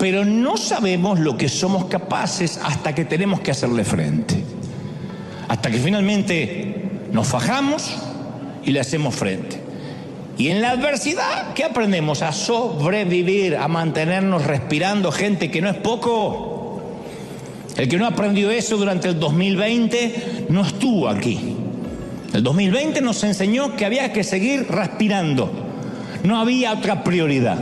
pero no sabemos lo que somos capaces hasta que tenemos que hacerle frente. Hasta que finalmente nos fajamos y le hacemos frente. Y en la adversidad, ¿qué aprendemos? A sobrevivir, a mantenernos respirando, gente, que no es poco. El que no aprendió eso durante el 2020 no estuvo aquí. El 2020 nos enseñó que había que seguir respirando. No había otra prioridad.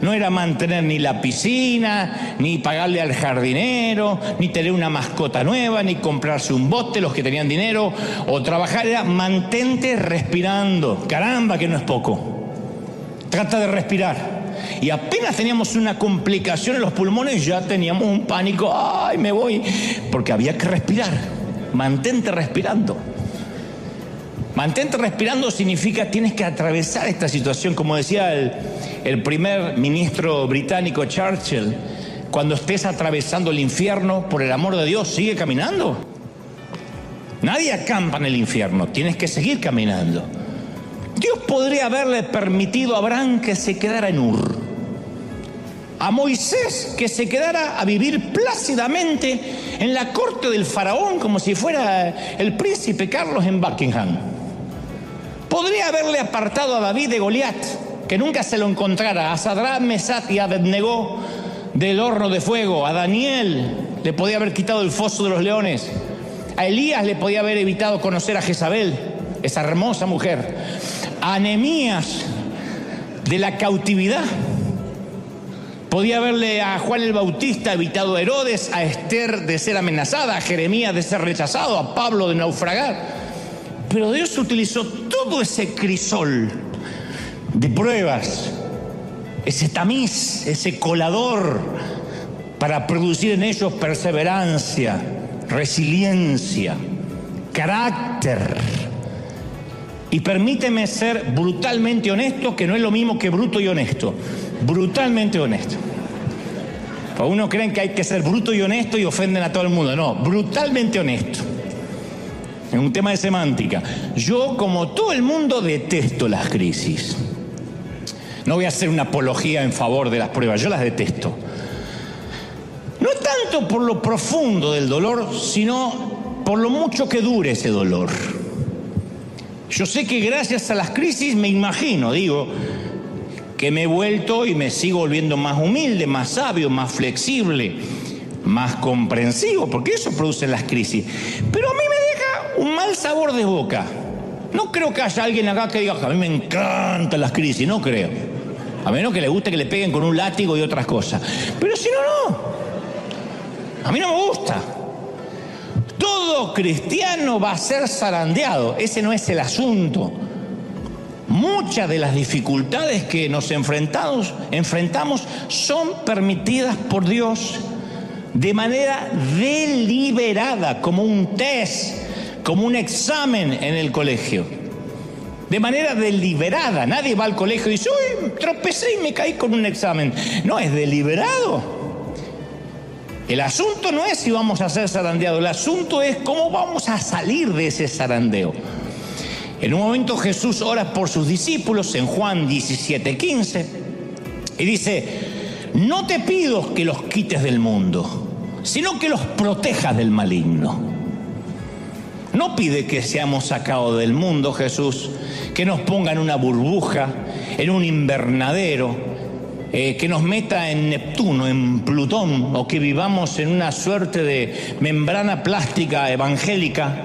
No era mantener ni la piscina, ni pagarle al jardinero, ni tener una mascota nueva, ni comprarse un bote, los que tenían dinero, o trabajar. Era mantente respirando. Caramba, que no es poco. Trata de respirar. Y apenas teníamos una complicación en los pulmones, ya teníamos un pánico. ¡Ay, me voy! Porque había que respirar. Mantente respirando. Mantente respirando significa tienes que atravesar esta situación, como decía el primer ministro británico Churchill, cuando estés atravesando el infierno, por el amor de Dios, sigue caminando. Nadie acampa en el infierno, tienes que seguir caminando. Dios podría haberle permitido a Abraham que se quedara en Ur, a Moisés que se quedara a vivir plácidamente en la corte del faraón como si fuera el príncipe Carlos en Buckingham. Podría haberle apartado a David de Goliat, que nunca se lo encontrara, a Sadrach, Mesach y Abednego del horno de fuego, a Daniel le podía haber quitado el foso de los leones, a Elías le podía haber evitado conocer a Jezabel, esa hermosa mujer, a Nehemías de la cautividad, podía haberle a Juan el Bautista evitado a Herodes, a Esther de ser amenazada, a Jeremías de ser rechazado, a Pablo de naufragar. Pero Dios utilizó todo ese crisol de pruebas, ese tamiz, ese colador, para producir en ellos perseverancia, resiliencia, carácter. Y permíteme ser brutalmente honesto, que no es lo mismo que bruto y honesto. Brutalmente honesto. Porque uno cree que hay que ser bruto y honesto y ofenden a todo el mundo. No, brutalmente honesto. Es un tema de semántica. Yo, como todo el mundo, detesto las crisis. No voy a hacer una apología en favor de las pruebas, yo las detesto. No tanto por lo profundo del dolor, sino por lo mucho que dure ese dolor. Yo sé que gracias a las crisis me imagino, que me he vuelto y me sigo volviendo más humilde, más sabio, más flexible, más comprensivo, porque eso produce las crisis. Pero a mí me deja un mal sabor de boca. No creo que haya alguien acá que diga, a mí me encantan las crisis, no creo. A menos que le guste que le peguen con un látigo y otras cosas. Pero si no, no. A mí no me gusta. Todo cristiano va a ser zarandeado, ese no es el asunto. Muchas de las dificultades que nos enfrentamos son permitidas por Dios de manera deliberada, como un test, como un examen en el colegio. De manera deliberada. Nadie va al colegio y dice, uy, tropecé y me caí con un examen. No, es deliberado. El asunto no es si vamos a ser zarandeados, el asunto es cómo vamos a salir de ese zarandeo. En un momento Jesús ora por sus discípulos en Juan 17:15 y dice, no te pido que los quites del mundo, sino que los protejas del maligno. No pide que seamos sacados del mundo, Jesús, que nos ponga en una burbuja, en un invernadero, que nos meta en Neptuno, en Plutón, o que vivamos en una suerte de membrana plástica evangélica.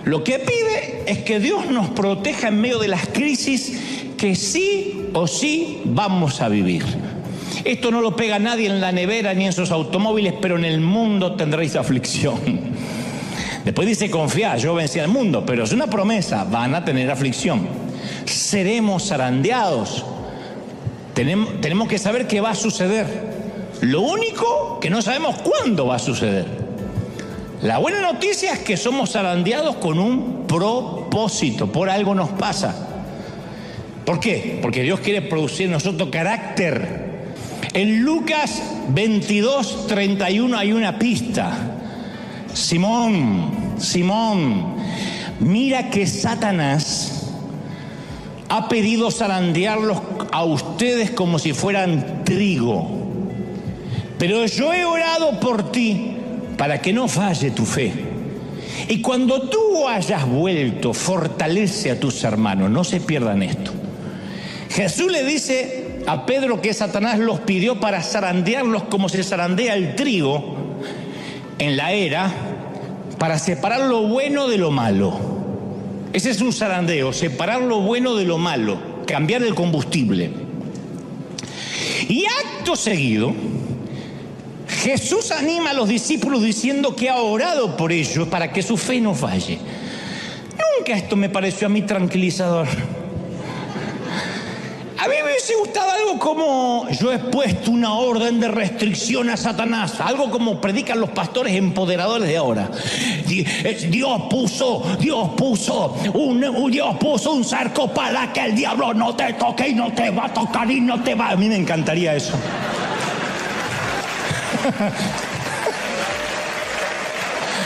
Lo que pide es que Dios nos proteja en medio de las crisis que sí o sí vamos a vivir. Esto no lo pega nadie en la nevera ni en sus automóviles, pero en el mundo tendréis aflicción. Después dice, confiad, yo vencí al mundo, pero es una promesa, van a tener aflicción. Seremos zarandeados. Tenemos que saber qué va a suceder. Lo único que no sabemos cuándo va a suceder. La buena noticia es que somos zarandeados con un propósito, por algo nos pasa. ¿Por qué? Porque Dios quiere producir en nosotros carácter. En Lucas 22:31 hay una pista. Simón, mira que Satanás ha pedido zarandearlos a ustedes como si fueran trigo. Pero yo he orado por ti para que no falle tu fe. Y cuando tú hayas vuelto, fortalece a tus hermanos. No se pierdan esto. Jesús le dice a Pedro que Satanás los pidió para zarandearlos como se zarandea el trigo en la era, para separar lo bueno de lo malo. Ese es un zarandeo, separar lo bueno de lo malo, cambiar el combustible. Y acto seguido, Jesús anima a los discípulos diciendo que ha orado por ellos para que su fe no falle. Nunca esto me pareció a mí tranquilizador. A mí me hubiese gustado algo como: yo he puesto una orden de restricción a Satanás, algo como predican los pastores empoderadores de ahora. Dios puso un cerco para que el diablo no te toque y no te va a tocar y no te va. A mí me encantaría eso.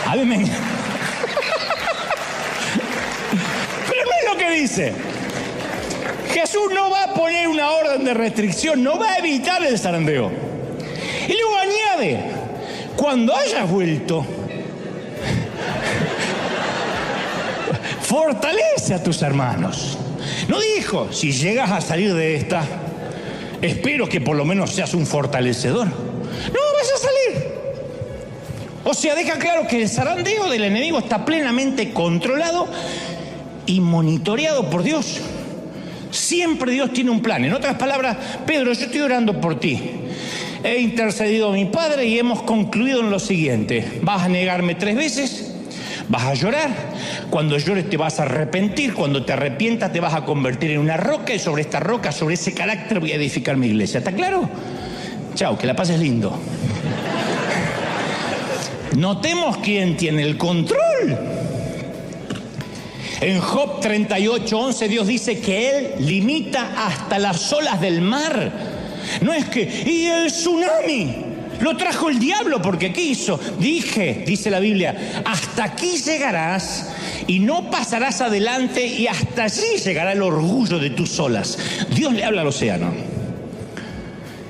A mí me... Pero no es lo que dice. Jesús no va a poner una orden de restricción, no va a evitar el zarandeo. Y luego añade: cuando hayas vuelto, fortalece a tus hermanos. No dijo: si llegas a salir de esta, espero que por lo menos seas un fortalecedor. No vas a salir. O sea, deja claro que el zarandeo del enemigo está plenamente controlado y monitoreado por Dios. Siempre Dios tiene un plan. En otras palabras: Pedro, yo estoy orando por ti. He intercedido a mi Padre y hemos concluido en lo siguiente: vas a negarme 3 veces, vas a llorar, cuando llores te vas a arrepentir, cuando te arrepientas te vas a convertir en una roca, y sobre esta roca, sobre ese carácter voy a edificar mi iglesia. ¿Está claro? Chao, que la pases lindo. Notemos quién tiene el control. En Job 38:11 Dios dice que Él limita hasta las olas del mar. No es que, y el tsunami lo trajo el diablo porque quiso. Dice la Biblia, hasta aquí llegarás y no pasarás adelante, y hasta allí llegará el orgullo de tus olas. Dios le habla al océano.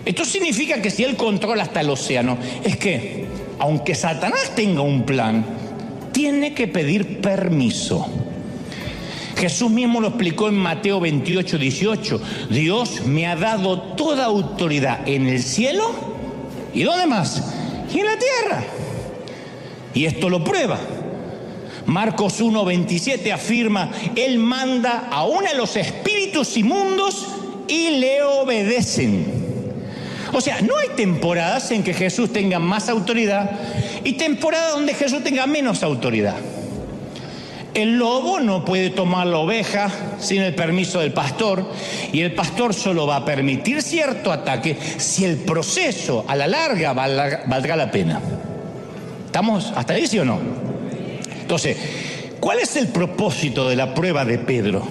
Esto significa que si Él controla hasta el océano, es que, aunque Satanás tenga un plan, tiene que pedir permiso. Jesús mismo lo explicó en Mateo 28:18. Dios me ha dado toda autoridad en el cielo, ¿y dónde más? Y en la tierra. Y esto lo prueba. Marcos 1:27 afirma: Él manda aún a los espíritus inmundos y le obedecen. O sea, no hay temporadas en que Jesús tenga más autoridad y temporadas donde Jesús tenga menos autoridad. El lobo no puede tomar la oveja sin el permiso del pastor, y el pastor solo va a permitir cierto ataque si el proceso a la larga valdrá la pena. ¿Estamos hasta ahí, sí o no? Entonces, ¿cuál es el propósito de la prueba de Pedro?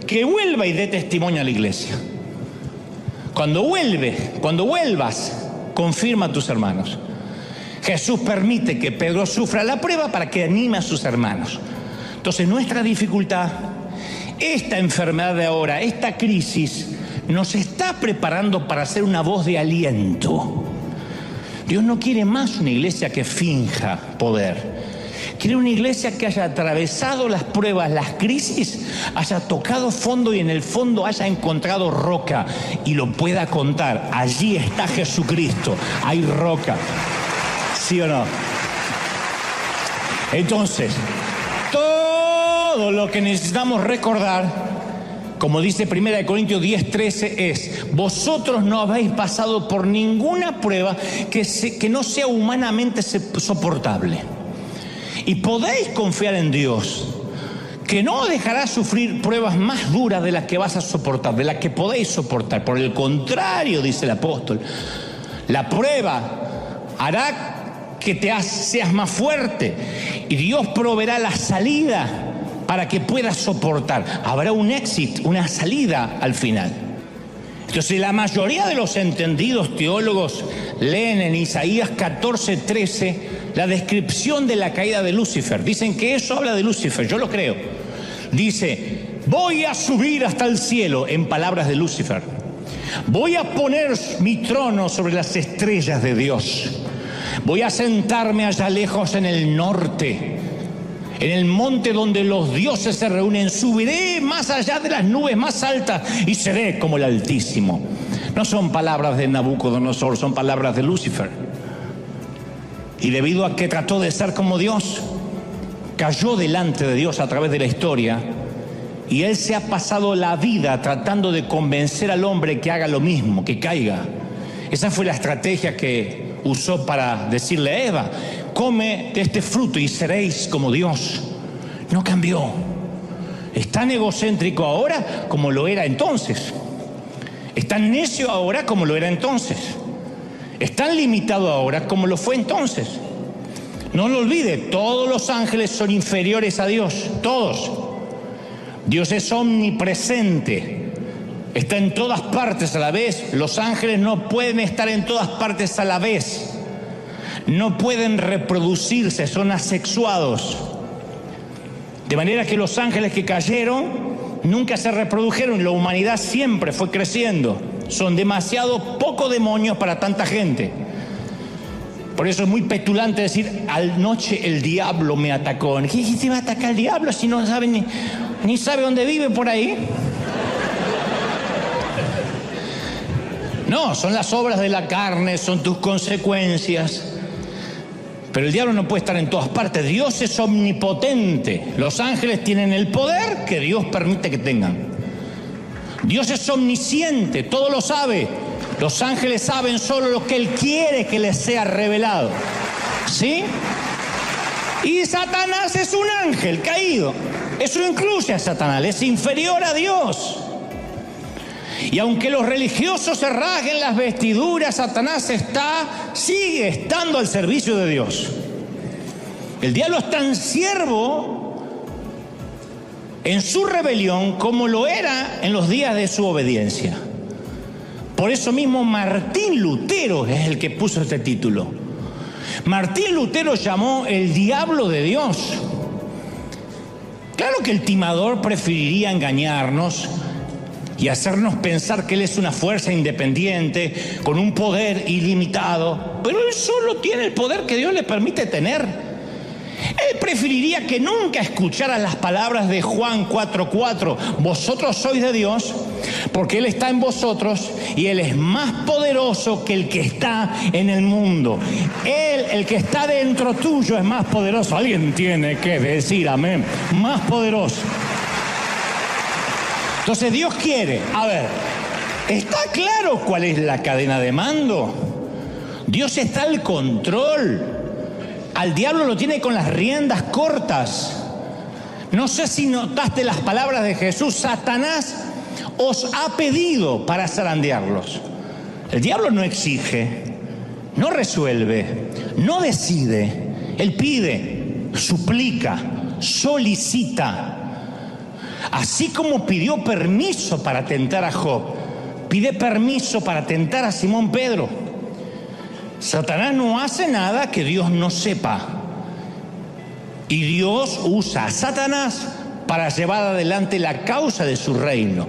Que vuelva y dé testimonio a la iglesia. Cuando vuelvas, confirma a tus hermanos. Jesús permite que Pedro sufra la prueba para que anime a sus hermanos. Entonces, nuestra dificultad, esta enfermedad de ahora, esta crisis, nos está preparando para ser una voz de aliento. Dios no quiere más una iglesia que finja poder. Quiere una iglesia que haya atravesado las pruebas, las crisis, haya tocado fondo y en el fondo haya encontrado roca y lo pueda contar. Allí está Jesucristo, hay roca. ¿Sí o no? Entonces, todo lo que necesitamos recordar, como dice 1 Corintios 10:13, es: vosotros no habéis pasado por ninguna prueba que no sea humanamente soportable. Y podéis confiar en Dios, que no dejará sufrir pruebas más duras de las que vas a soportar, de las que podéis soportar. Por el contrario, dice el apóstol, la prueba hará que seas más fuerte, y Dios proveerá la salida para que puedas soportar. Habrá un éxito, una salida al final. Entonces, la mayoría de los entendidos teólogos leen en Isaías 14:13 la descripción de la caída de Lucifer. Dicen que eso habla de Lucifer, yo lo creo. Dice: voy a subir hasta el cielo, en palabras de Lucifer. Voy a poner mi trono sobre las estrellas de Dios. Voy a sentarme allá lejos en el norte, en el monte donde los dioses se reúnen. Subiré más allá de las nubes más altas y seré como el Altísimo. No son palabras de Nabucodonosor, son palabras de Lucifer. Y debido a que trató de ser como Dios, cayó delante de Dios a través de la historia, y él se ha pasado la vida tratando de convencer al hombre que haga lo mismo, que caiga. Esa fue la estrategia que usó para decirle a Eva: come de este fruto y seréis como Dios. No cambió. Es tan egocéntrico ahora como lo era entonces. Es tan necio ahora como lo era entonces. Es tan limitado ahora como lo fue entonces. No lo olvide, todos los ángeles son inferiores a Dios, todos. Dios es omnipresente, está en todas partes a la vez. Los ángeles no pueden estar en todas partes a la vez. No pueden reproducirse, son asexuados. De manera que los ángeles que cayeron nunca se reprodujeron, la humanidad siempre fue creciendo. Son demasiado pocos demonios para tanta gente. Por eso es muy petulante decir: anoche el diablo me atacó. ¿Qué se va a atacar el diablo si no sabe ni sabe dónde vive por ahí? No, son las obras de la carne, son tus consecuencias. Pero el diablo no puede estar en todas partes. Dios es omnipotente. Los ángeles tienen el poder que Dios permite que tengan. Dios es omnisciente, todo lo sabe. Los ángeles saben solo lo que Él quiere que les sea revelado. ¿Sí? Y Satanás es un ángel caído. Eso incluye a Satanás, es inferior a Dios. Y aunque los religiosos se rasguen las vestiduras, Satanás sigue estando al servicio de Dios. El diablo es tan siervo en su rebelión como lo era en los días de su obediencia. Por eso mismo Martín Lutero es el que puso este título. Martín Lutero llamó el diablo de Dios. Claro que el timador preferiría engañarnos y hacernos pensar que él es una fuerza independiente, con un poder ilimitado, pero él solo tiene el poder que Dios le permite tener. Él preferiría que nunca escuchara las palabras de Juan 4:4, vosotros sois de Dios, porque Él está en vosotros y Él es más poderoso que el que está en el mundo. Él, el que está dentro tuyo, es más poderoso. Alguien tiene que decir amén. Más poderoso. Entonces Dios quiere, ¿está claro cuál es la cadena de mando? Dios está al control. Al diablo lo tiene con las riendas cortas. No sé si notaste las palabras de Jesús: Satanás os ha pedido para zarandearlos. El diablo no exige, no resuelve, no decide. Él pide, suplica, solicita. Así como pidió permiso para tentar a Job, pide permiso para tentar a Simón Pedro. Satanás no hace nada que Dios no sepa. Y Dios usa a Satanás para llevar adelante la causa de su reino.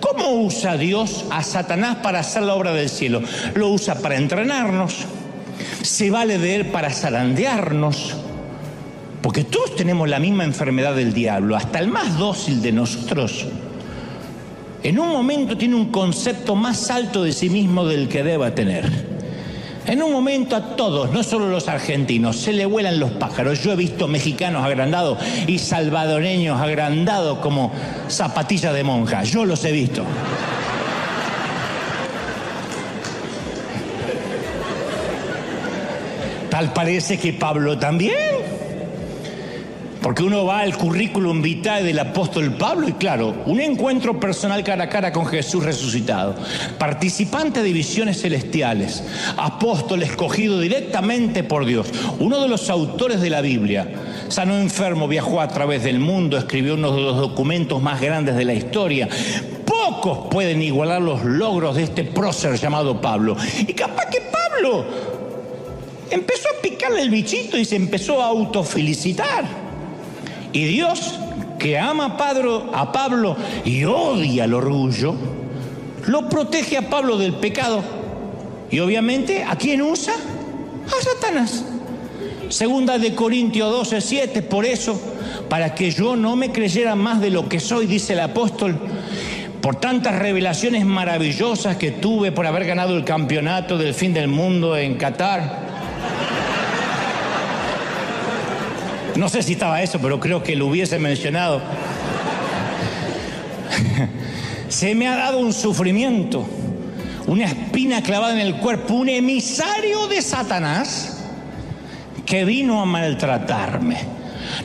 ¿Cómo usa Dios a Satanás para hacer la obra del cielo? Lo usa para entrenarnos. Se vale de él para zarandearnos. Porque todos tenemos la misma enfermedad del diablo. Hasta el más dócil de nosotros, en un momento tiene un concepto más alto de sí mismo del que deba tener. En un momento a todos, no solo los argentinos, se le vuelan los pájaros. Yo he visto mexicanos agrandados y salvadoreños agrandados como zapatillas de monja. Yo los he visto. Tal parece que Pablo también. Porque uno va al currículum vitae del apóstol Pablo y claro, un encuentro personal cara a cara con Jesús resucitado, participante de visiones celestiales, apóstol escogido directamente por Dios, uno de los autores de la Biblia, sanó enfermo, viajó a través del mundo, escribió uno de los documentos más grandes de la historia. Pocos pueden igualar los logros de este prócer llamado Pablo. Y capaz que Pablo empezó a picarle el bichito y se empezó a autofelicitar. Y Dios, que ama a Pablo y odia el orgullo, lo protege a Pablo del pecado. Y obviamente, ¿a quién usa? A Satanás. Segunda de Corintios 12:7, por eso, para que yo no me creyera más de lo que soy, dice el apóstol, por tantas revelaciones maravillosas que tuve por haber ganado el campeonato del fin del mundo en Qatar. No sé si estaba eso, pero creo que lo hubiese mencionado. Se me ha dado un sufrimiento, una espina clavada en el cuerpo, un emisario de Satanás que vino a maltratarme.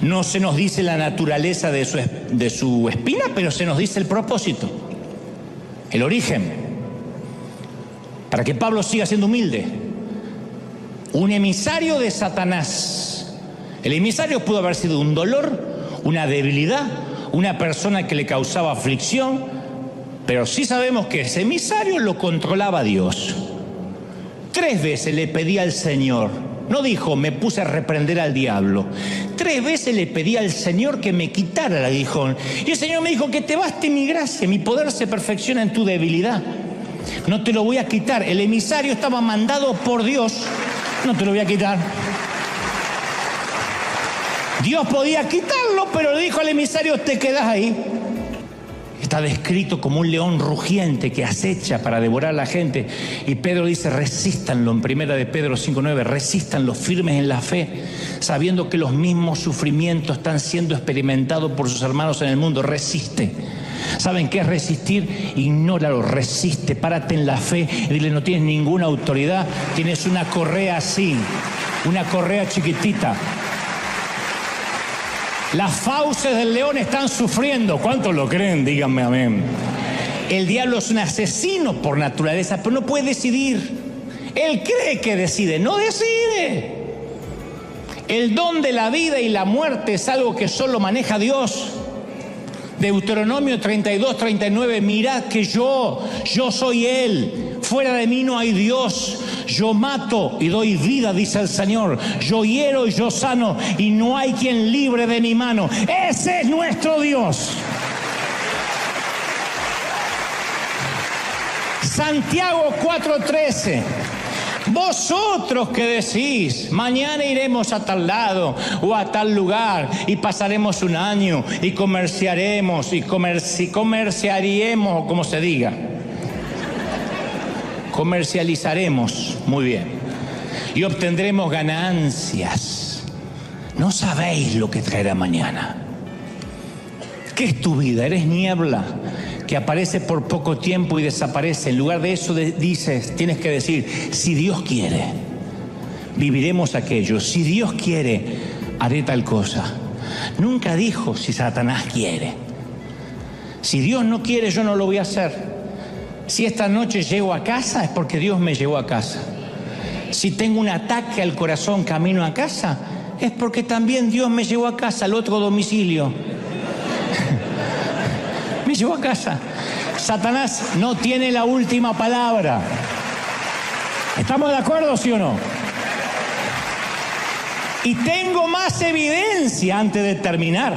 No se nos dice la naturaleza de su espina, pero se nos dice el propósito, el origen, para que Pablo siga siendo humilde. Un emisario de Satanás. El emisario pudo haber sido un dolor, una debilidad, una persona que le causaba aflicción, pero sí sabemos que ese emisario lo controlaba Dios. 3 veces le pedí al Señor, no dijo, me puse a reprender al diablo. 3 veces le pedí al Señor que me quitara el aguijón. Y el Señor me dijo, que te baste mi gracia, mi poder se perfecciona en tu debilidad. No te lo voy a quitar. El emisario estaba mandado por Dios, no te lo voy a quitar. Dios podía quitarlo, pero le dijo al emisario, te quedas ahí. Está descrito como un león rugiente que acecha para devorar a la gente. Y Pedro dice, resístanlo, en 1 de Pedro 5:9, resístanlo firmes en la fe, sabiendo que los mismos sufrimientos están siendo experimentados por sus hermanos en el mundo. Resiste. ¿Saben qué es resistir? Ignóralo, resiste, párate en la fe y dile, no tienes ninguna autoridad, tienes una correa así, una correa chiquitita. Las fauces del león están sufriendo. ¿Cuántos lo creen? Díganme amén. El diablo es un asesino por naturaleza, pero no puede decidir. Él cree que decide, no decide. El don de la vida y la muerte es algo que solo maneja Dios. Deuteronomio 32:39, mirad que yo soy Él, fuera de mí no hay Dios. Yo mato y doy vida, dice el Señor. Yo hiero y yo sano, y no hay quien libre de mi mano. Ese es nuestro Dios. Santiago 4:13. Vosotros que decís, mañana iremos a tal lado o a tal lugar y pasaremos un año y comerciaremos comerciaríamos, o como se diga. Comercializaremos, muy bien, y obtendremos ganancias. No sabéis lo que traerá mañana. ¿Qué es tu vida? ¿Eres niebla que aparece por poco tiempo y desaparece? En lugar de eso tienes que decir, si Dios quiere, viviremos aquello. Si Dios quiere, haré tal cosa. Nunca dijo, si Satanás quiere. Si Dios no quiere, yo no lo voy a hacer. Si esta noche llego a casa, es porque Dios me llevó a casa. Si tengo un ataque al corazón camino a casa, es porque también Dios me llevó a casa, al otro domicilio. Me llevó a casa. Satanás no tiene la última palabra. ¿Estamos de acuerdo, sí o no? Y tengo más evidencia antes de terminar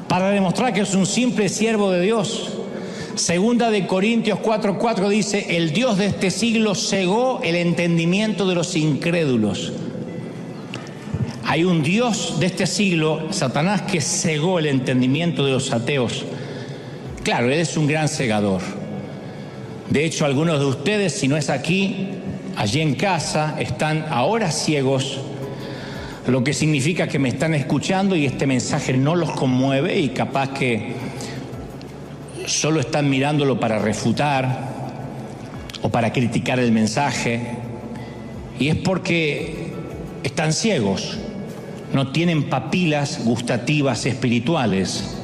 para demostrar que es un simple siervo de Dios. Segunda de Corintios 4:4 dice, el Dios de este siglo cegó el entendimiento de los incrédulos. Hay un Dios de este siglo, Satanás, que cegó el entendimiento de los ateos. Claro, él es un gran cegador. De hecho, algunos de ustedes, si no es aquí, allí en casa, están ahora ciegos, lo que significa que me están escuchando y este mensaje no los conmueve y capaz que solo están mirándolo para refutar o para criticar el mensaje, y es porque están ciegos, no tienen papilas gustativas espirituales.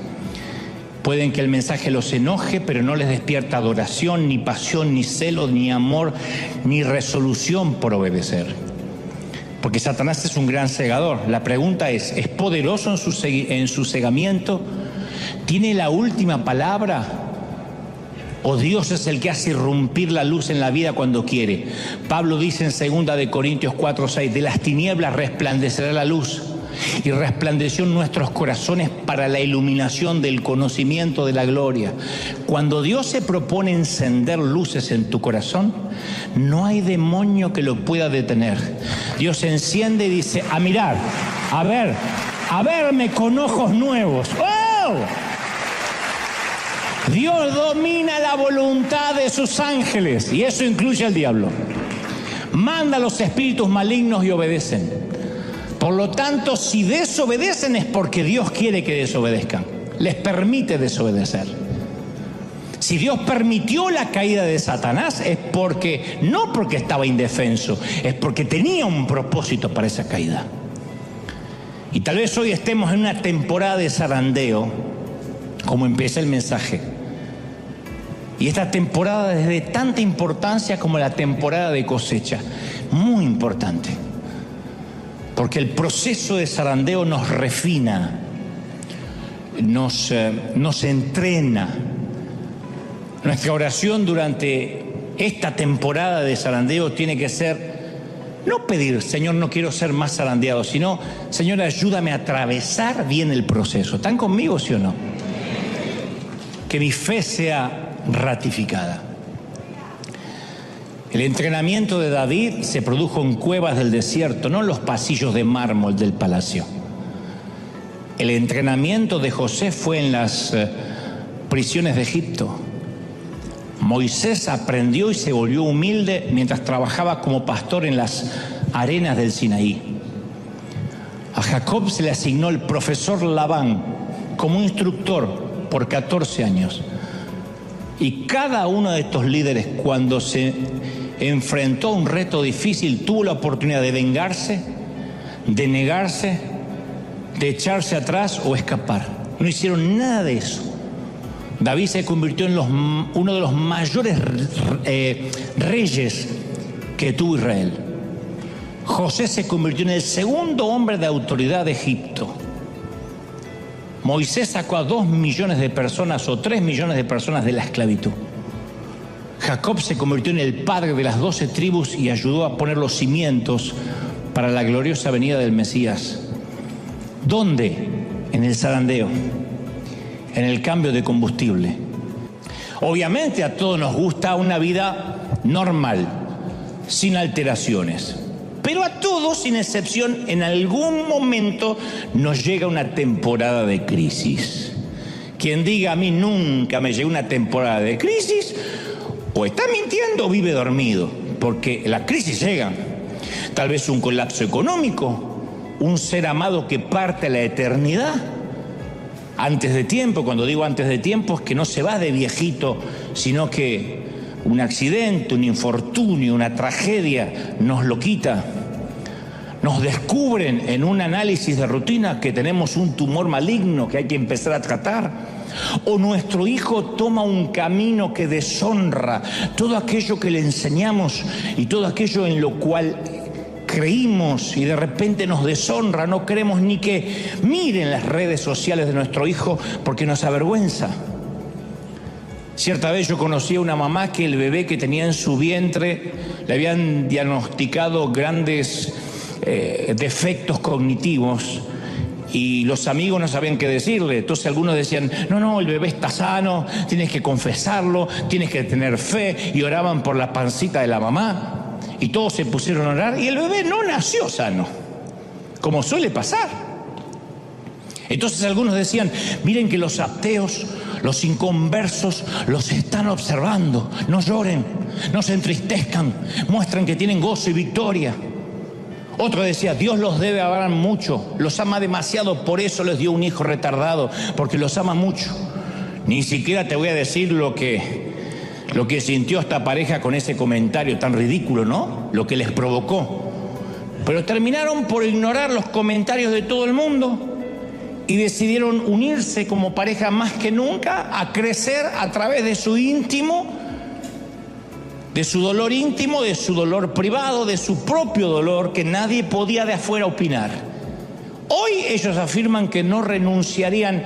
Pueden que el mensaje los enoje, pero no les despierta adoración, ni pasión, ni celo, ni amor, ni resolución por obedecer. Porque Satanás es un gran cegador. La pregunta ¿es poderoso en su cegamiento? ¿Tiene la última palabra? ¿O Dios es el que hace irrumpir la luz en la vida cuando quiere? Pablo dice en 2 de Corintios 4:6, de las tinieblas resplandecerá la luz, y resplandeció en nuestros corazones para la iluminación del conocimiento de la gloria. Cuando Dios se propone encender luces en tu corazón, no hay demonio que lo pueda detener. Dios se enciende y dice, a mirar, a verme con ojos nuevos. ¡Oh! Dios domina la voluntad de sus ángeles, y eso incluye al diablo. Manda a los espíritus malignos y obedecen. Por lo tanto, si desobedecen es porque Dios quiere que desobedezcan. Les permite desobedecer. Si Dios permitió la caída de Satanás es porque, no porque estaba indefenso, es porque tenía un propósito para esa caída. Y tal vez hoy estemos en una temporada de zarandeo, como empieza el mensaje. Y esta temporada es de tanta importancia como la temporada de cosecha. Muy importante. Porque el proceso de zarandeo nos refina, nos entrena. Nuestra oración durante esta temporada de zarandeo tiene que ser, no pedir, Señor, no quiero ser más zarandeado, sino, Señor, ayúdame a atravesar bien el proceso. ¿Están conmigo, sí o no? Que mi fe sea ratificada. El entrenamiento de David se produjo en cuevas del desierto, no en los pasillos de mármol del palacio. El entrenamiento de José fue en las prisiones de Egipto. Moisés aprendió y se volvió humilde mientras trabajaba como pastor en las arenas del Sinaí. A Jacob se le asignó el profesor Labán como instructor por 14 años. Y cada uno de estos líderes, cuando se enfrentó a un reto difícil, tuvo la oportunidad de vengarse, de negarse, de echarse atrás o escapar. No hicieron nada de eso. David se convirtió en uno de los mayores reyes que tuvo Israel. José se convirtió en el segundo hombre de autoridad de Egipto. Moisés sacó a 2 millones de personas o 3 millones de personas de la esclavitud. Jacob se convirtió en el padre de las 12 tribus y ayudó a poner los cimientos para la gloriosa venida del Mesías. ¿Dónde? En el zarandeo, en el cambio de combustible. Obviamente a todos nos gusta una vida normal, sin alteraciones. Pero a todos, sin excepción, en algún momento nos llega una temporada de crisis. Quien diga a mí nunca me llegó una temporada de crisis, o está mintiendo o vive dormido, porque la crisis llega. Tal vez un colapso económico, un ser amado que parte a la eternidad antes de tiempo. Cuando digo antes de tiempo es que no se va de viejito, sino que un accidente, un infortunio, una tragedia nos lo quita. Nos descubren en un análisis de rutina que tenemos un tumor maligno que hay que empezar a tratar. O nuestro hijo toma un camino que deshonra todo aquello que le enseñamos y todo aquello en lo cual creímos, y de repente nos deshonra. No queremos ni que miren las redes sociales de nuestro hijo porque nos avergüenza. Cierta vez yo conocí a una mamá que el bebé que tenía en su vientre le habían diagnosticado grandes defectos cognitivos y los amigos no sabían qué decirle. Entonces algunos decían, no, el bebé está sano, tienes que confesarlo, tienes que tener fe, y oraban por la pancita de la mamá y todos se pusieron a orar y el bebé no nació sano, como suele pasar. Entonces algunos decían, miren que los ateos, los inconversos los están observando, no lloren, no se entristezcan, muestran que tienen gozo y victoria. Otro decía, Dios los debe amar mucho, los ama demasiado, por eso les dio un hijo retardado, porque los ama mucho. Ni siquiera te voy a decir lo que sintió esta pareja con ese comentario tan ridículo, ¿no? Lo que les provocó. Pero terminaron por ignorar los comentarios de todo el mundo y decidieron unirse como pareja más que nunca, a crecer a través de su íntimo, de su dolor íntimo, de su dolor privado, de su propio dolor que nadie podía de afuera opinar. Hoy ellos afirman que no renunciarían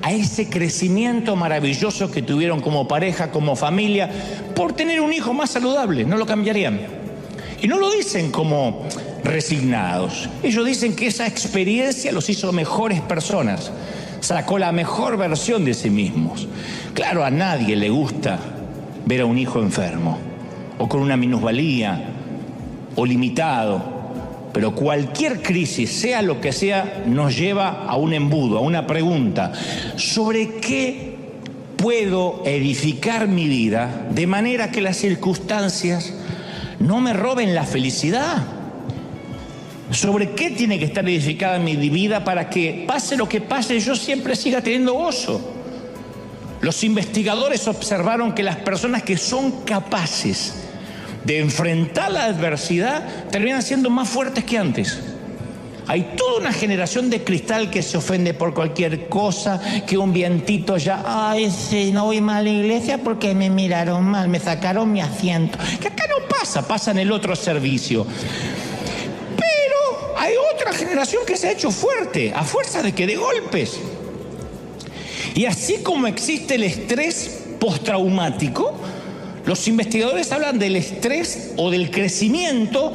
a ese crecimiento maravilloso que tuvieron como pareja, como familia, por tener un hijo más saludable, no lo cambiarían. Y no lo dicen como resignados, ellos dicen que esa experiencia los hizo mejores personas. sacó la mejor versión de sí mismos. Claro, a nadie le gusta ver a un hijo enfermo, o con una minusvalía, o limitado, pero cualquier crisis, sea lo que sea, nos lleva a un embudo, a una pregunta: ¿sobre qué puedo edificar mi vida de manera que las circunstancias no me roben la felicidad? ¿Sobre qué tiene que estar edificada mi vida para que, pase lo que pase, yo siempre siga teniendo gozo? Los investigadores observaron que las personas que son capaces de enfrentar la adversidad terminan siendo más fuertes que antes. Hay toda una generación de cristal que se ofende por cualquier cosa, que un vientito ya, ay, sí, no voy mal a la iglesia porque me miraron mal, me sacaron mi asiento. Que acá no pasa, pasa en el otro servicio. Pero hay otra generación que se ha hecho fuerte, a fuerza de que de golpes. Y así como existe el estrés postraumático, los investigadores hablan del estrés o del crecimiento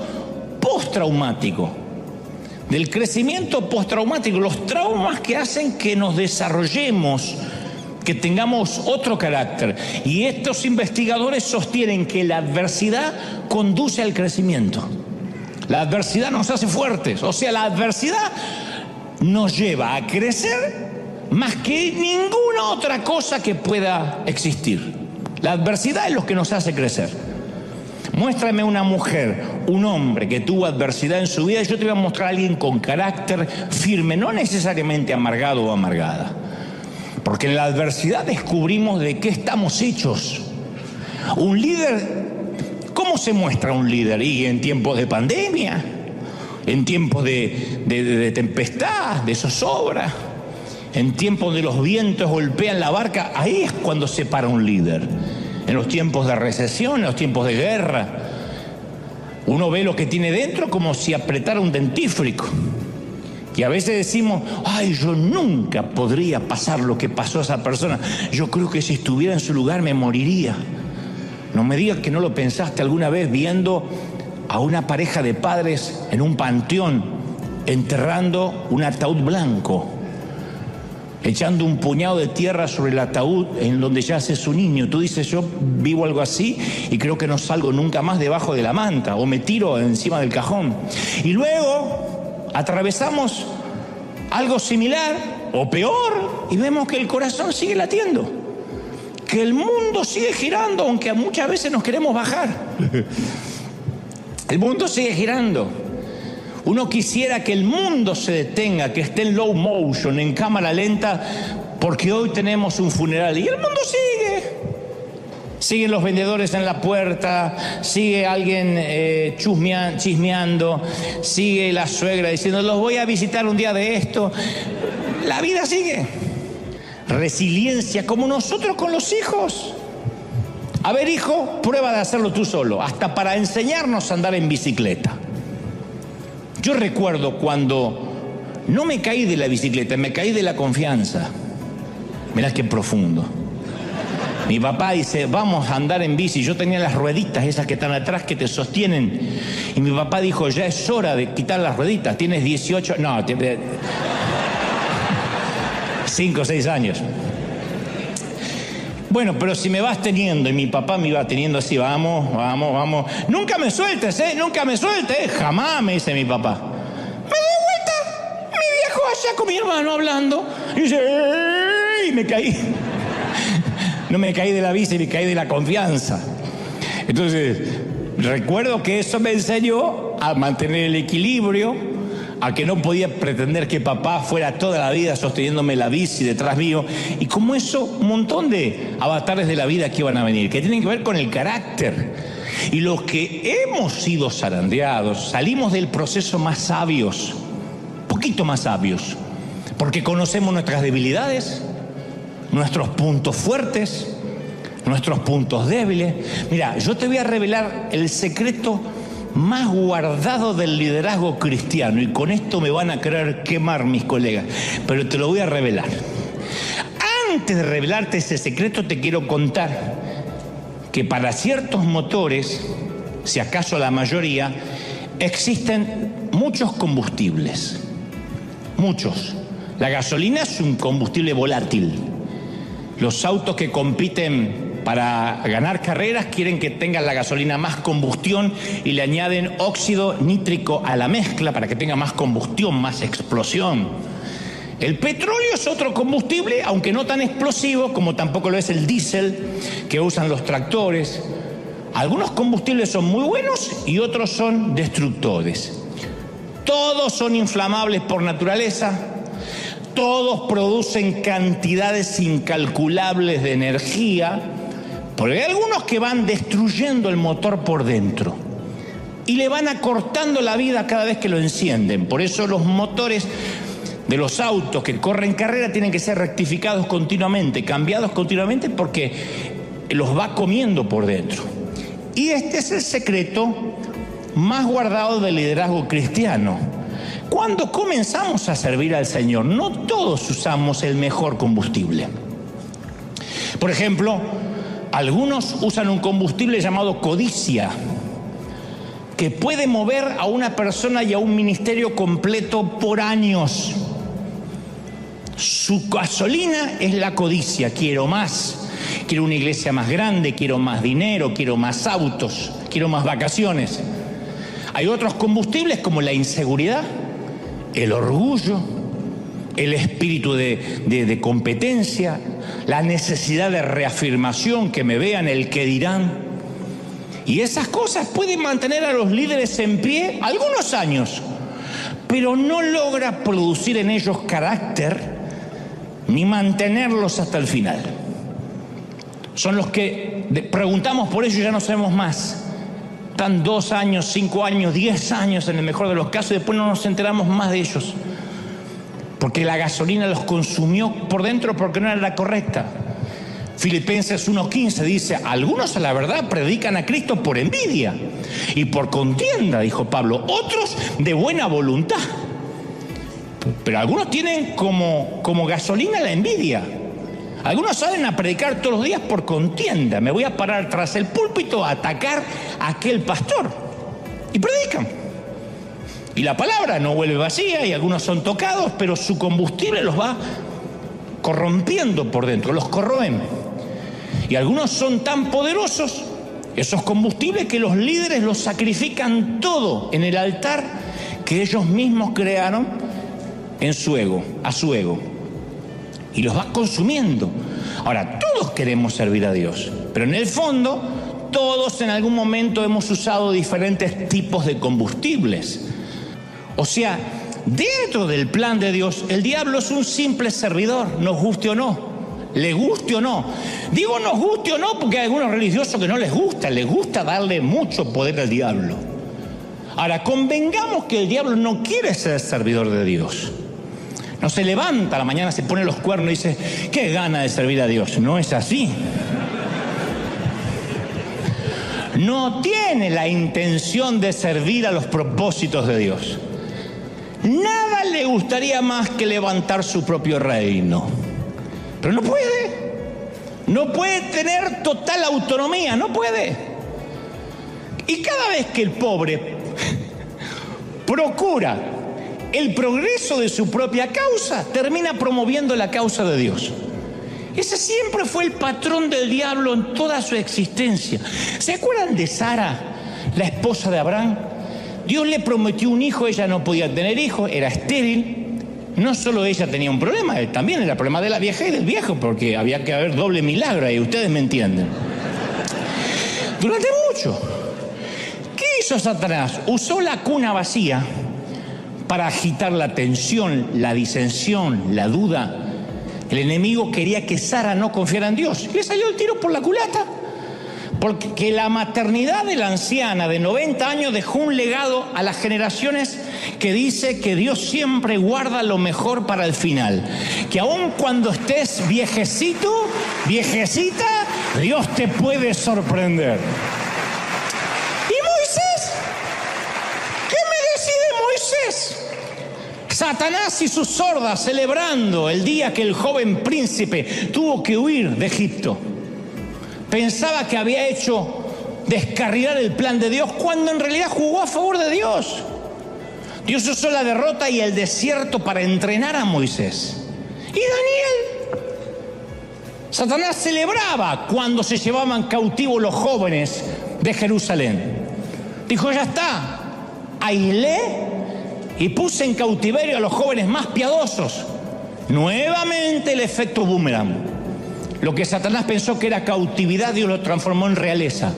postraumático. Del crecimiento postraumático, los traumas que hacen que nos desarrollemos, que tengamos otro carácter. Y estos investigadores sostienen que la adversidad conduce al crecimiento. La adversidad nos hace fuertes, o sea, la adversidad nos lleva a crecer más que ninguna otra cosa que pueda existir. La adversidad es lo que nos hace crecer. Muéstrame una mujer, un hombre que tuvo adversidad en su vida, y yo te voy a mostrar a alguien con carácter firme, no necesariamente amargado o amargada. Porque en la adversidad descubrimos de qué estamos hechos. Un líder, ¿cómo se muestra un líder? Y en tiempos de pandemia, en tiempos de tempestad, de zozobra, en tiempos de los vientos golpean la barca, ahí es cuando se para un líder. En los tiempos de recesión, en los tiempos de guerra, uno ve lo que tiene dentro como si apretara un dentífrico. Y a veces decimos, ay, yo nunca podría pasar lo que pasó a esa persona. Yo creo que si estuviera en su lugar me moriría. No me digas que no lo pensaste alguna vez viendo a una pareja de padres en un panteón enterrando un ataúd blanco, echando un puñado de tierra sobre el ataúd en donde yace su niño. Tú dices, yo vivo algo así y creo que no salgo nunca más debajo de la manta, o me tiro encima del cajón. Y luego atravesamos algo similar o peor y vemos que el corazón sigue latiendo, que el mundo sigue girando, aunque muchas veces nos queremos bajar. El mundo sigue girando. Uno quisiera que el mundo se detenga, que esté en low motion, en cámara lenta, porque hoy tenemos un funeral. Y el mundo sigue. Siguen los vendedores en la puerta, sigue alguien chismeando, sigue la suegra diciendo, los voy a visitar un día de esto. La vida sigue. Resiliencia, como nosotros con los hijos. A ver, hijo, prueba de hacerlo tú solo, hasta para enseñarnos a andar en bicicleta. Yo recuerdo cuando no me caí de la bicicleta, me caí de la confianza. Mirá qué profundo. Mi papá dice, vamos a andar en bici. Yo tenía las rueditas esas que están atrás que te sostienen. Y mi papá dijo, ya es hora de quitar las rueditas. Tienes 18, no, 5 o 6 años. Bueno, pero si me vas teniendo, y mi papá me iba teniendo así, vamos. Nunca me sueltes, nunca me sueltes. Jamás, me dice mi papá. Me doy vuelta, mi viejo allá con mi hermano hablando. Y dice, ¡ey! Y me caí. No me caí de la bici, me caí de la confianza. Entonces, recuerdo que eso me enseñó a mantener el equilibrio, a que no podía pretender que papá fuera toda la vida sosteniéndome la bici detrás mío. Y como eso, un montón de avatares de la vida que iban a venir, que tienen que ver con el carácter. Y los que hemos sido zarandeados, salimos del proceso más sabios, poquito más sabios, porque conocemos nuestras debilidades, nuestros puntos fuertes, nuestros puntos débiles. Mira, yo te voy a revelar el secreto más guardado del liderazgo cristiano, y con esto me van a querer quemar mis colegas, pero te lo voy a revelar. Antes de revelarte ese secreto, te quiero contar que para ciertos motores, si acaso la mayoría, existen muchos combustibles, muchos. La gasolina es un combustible volátil. Los autos que compiten para ganar carreras quieren que tengan la gasolina más combustión y le añaden óxido nítrico a la mezcla para que tenga más combustión, más explosión. El petróleo es otro combustible, aunque no tan explosivo como tampoco lo es el diésel que usan los tractores. Algunos combustibles son muy buenos y otros son destructores. Todos son inflamables por naturaleza, todos producen cantidades incalculables de energía, porque hay algunos que van destruyendo el motor por dentro y le van acortando la vida cada vez que lo encienden. Por eso los motores de los autos que corren carrera tienen que ser rectificados continuamente, cambiados continuamente, porque los va comiendo por dentro. Y este es el secreto más guardado del liderazgo cristiano. Cuando comenzamos a servir al Señor, no todos usamos el mejor combustible. Por ejemplo, algunos usan un combustible llamado codicia, que puede mover a una persona y a un ministerio completo por años. Su gasolina es la codicia. Quiero más, quiero una iglesia más grande, quiero más dinero, quiero más autos, quiero más vacaciones. Hay otros combustibles como la inseguridad, el orgullo, el espíritu de competencia, la necesidad de reafirmación, que me vean, el que dirán. Y esas cosas pueden mantener a los líderes en pie algunos años, pero no logra producir en ellos carácter ni mantenerlos hasta el final. Son los que preguntamos por ellos y ya no sabemos más. Están 2 años, 5 años, 10 años en el mejor de los casos y después no nos enteramos más de ellos. Porque la gasolina los consumió por dentro porque no era la correcta. Filipenses 1:15 dice: algunos a la verdad predican a Cristo por envidia y por contienda, dijo Pablo, otros de buena voluntad. Pero algunos tienen como gasolina la envidia. Algunos salen a predicar todos los días por contienda. Me voy a parar tras el púlpito a atacar a aquel pastor. Y predican. Y la palabra no vuelve vacía y algunos son tocados, pero su combustible los va corrompiendo por dentro, los corroen. Y algunos son tan poderosos, esos combustibles, que los líderes los sacrifican todo en el altar que ellos mismos crearon en su ego, a su ego. Y los va consumiendo. Ahora, todos queremos servir a Dios, pero en el fondo, todos en algún momento hemos usado diferentes tipos de combustibles. O sea, dentro del plan de Dios, el diablo es un simple servidor, nos guste o no, le guste o no. Digo nos guste o no porque hay algunos religiosos que no les gusta darle mucho poder al diablo. Ahora, convengamos que el diablo no quiere ser servidor de Dios. No se levanta a la mañana, se pone los cuernos y dice: qué gana de servir a Dios. No es así. No tiene la intención de servir a los propósitos de Dios. Nada le gustaría más que levantar su propio reino. Pero no puede. No puede tener total autonomía, no puede. Y cada vez que el pobre procura el progreso de su propia causa, termina promoviendo la causa de Dios. Ese siempre fue el patrón del diablo en toda su existencia. ¿Se acuerdan de Sara, la esposa de Abraham? Dios le prometió un hijo, ella no podía tener hijo, era estéril. No solo ella tenía un problema, también era el problema de la vieja y del viejo, porque había que haber doble milagro ahí, ustedes me entienden. Durante mucho. ¿Qué hizo Satanás? Usó la cuna vacía para agitar la tensión, la disensión, la duda. El enemigo quería que Sara no confiara en Dios. Y le salió el tiro por la culata. Porque la maternidad de la anciana de 90 años dejó un legado a las generaciones que dice que Dios siempre guarda lo mejor para el final. Que aun cuando estés viejecito, viejecita, Dios te puede sorprender. Satanás y sus hordas celebrando el día que el joven príncipe tuvo que huir de Egipto. Pensaba que había hecho descarrilar el plan de Dios cuando en realidad jugó a favor de Dios. Dios usó la derrota y el desierto para entrenar a Moisés. Y Daniel. Satanás celebraba cuando se llevaban cautivos los jóvenes de Jerusalén. Dijo, ya está, aislé y puse en cautiverio a los jóvenes más piadosos. Nuevamente el efecto boomerang. Lo que Satanás pensó que era cautividad, Dios lo transformó en realeza.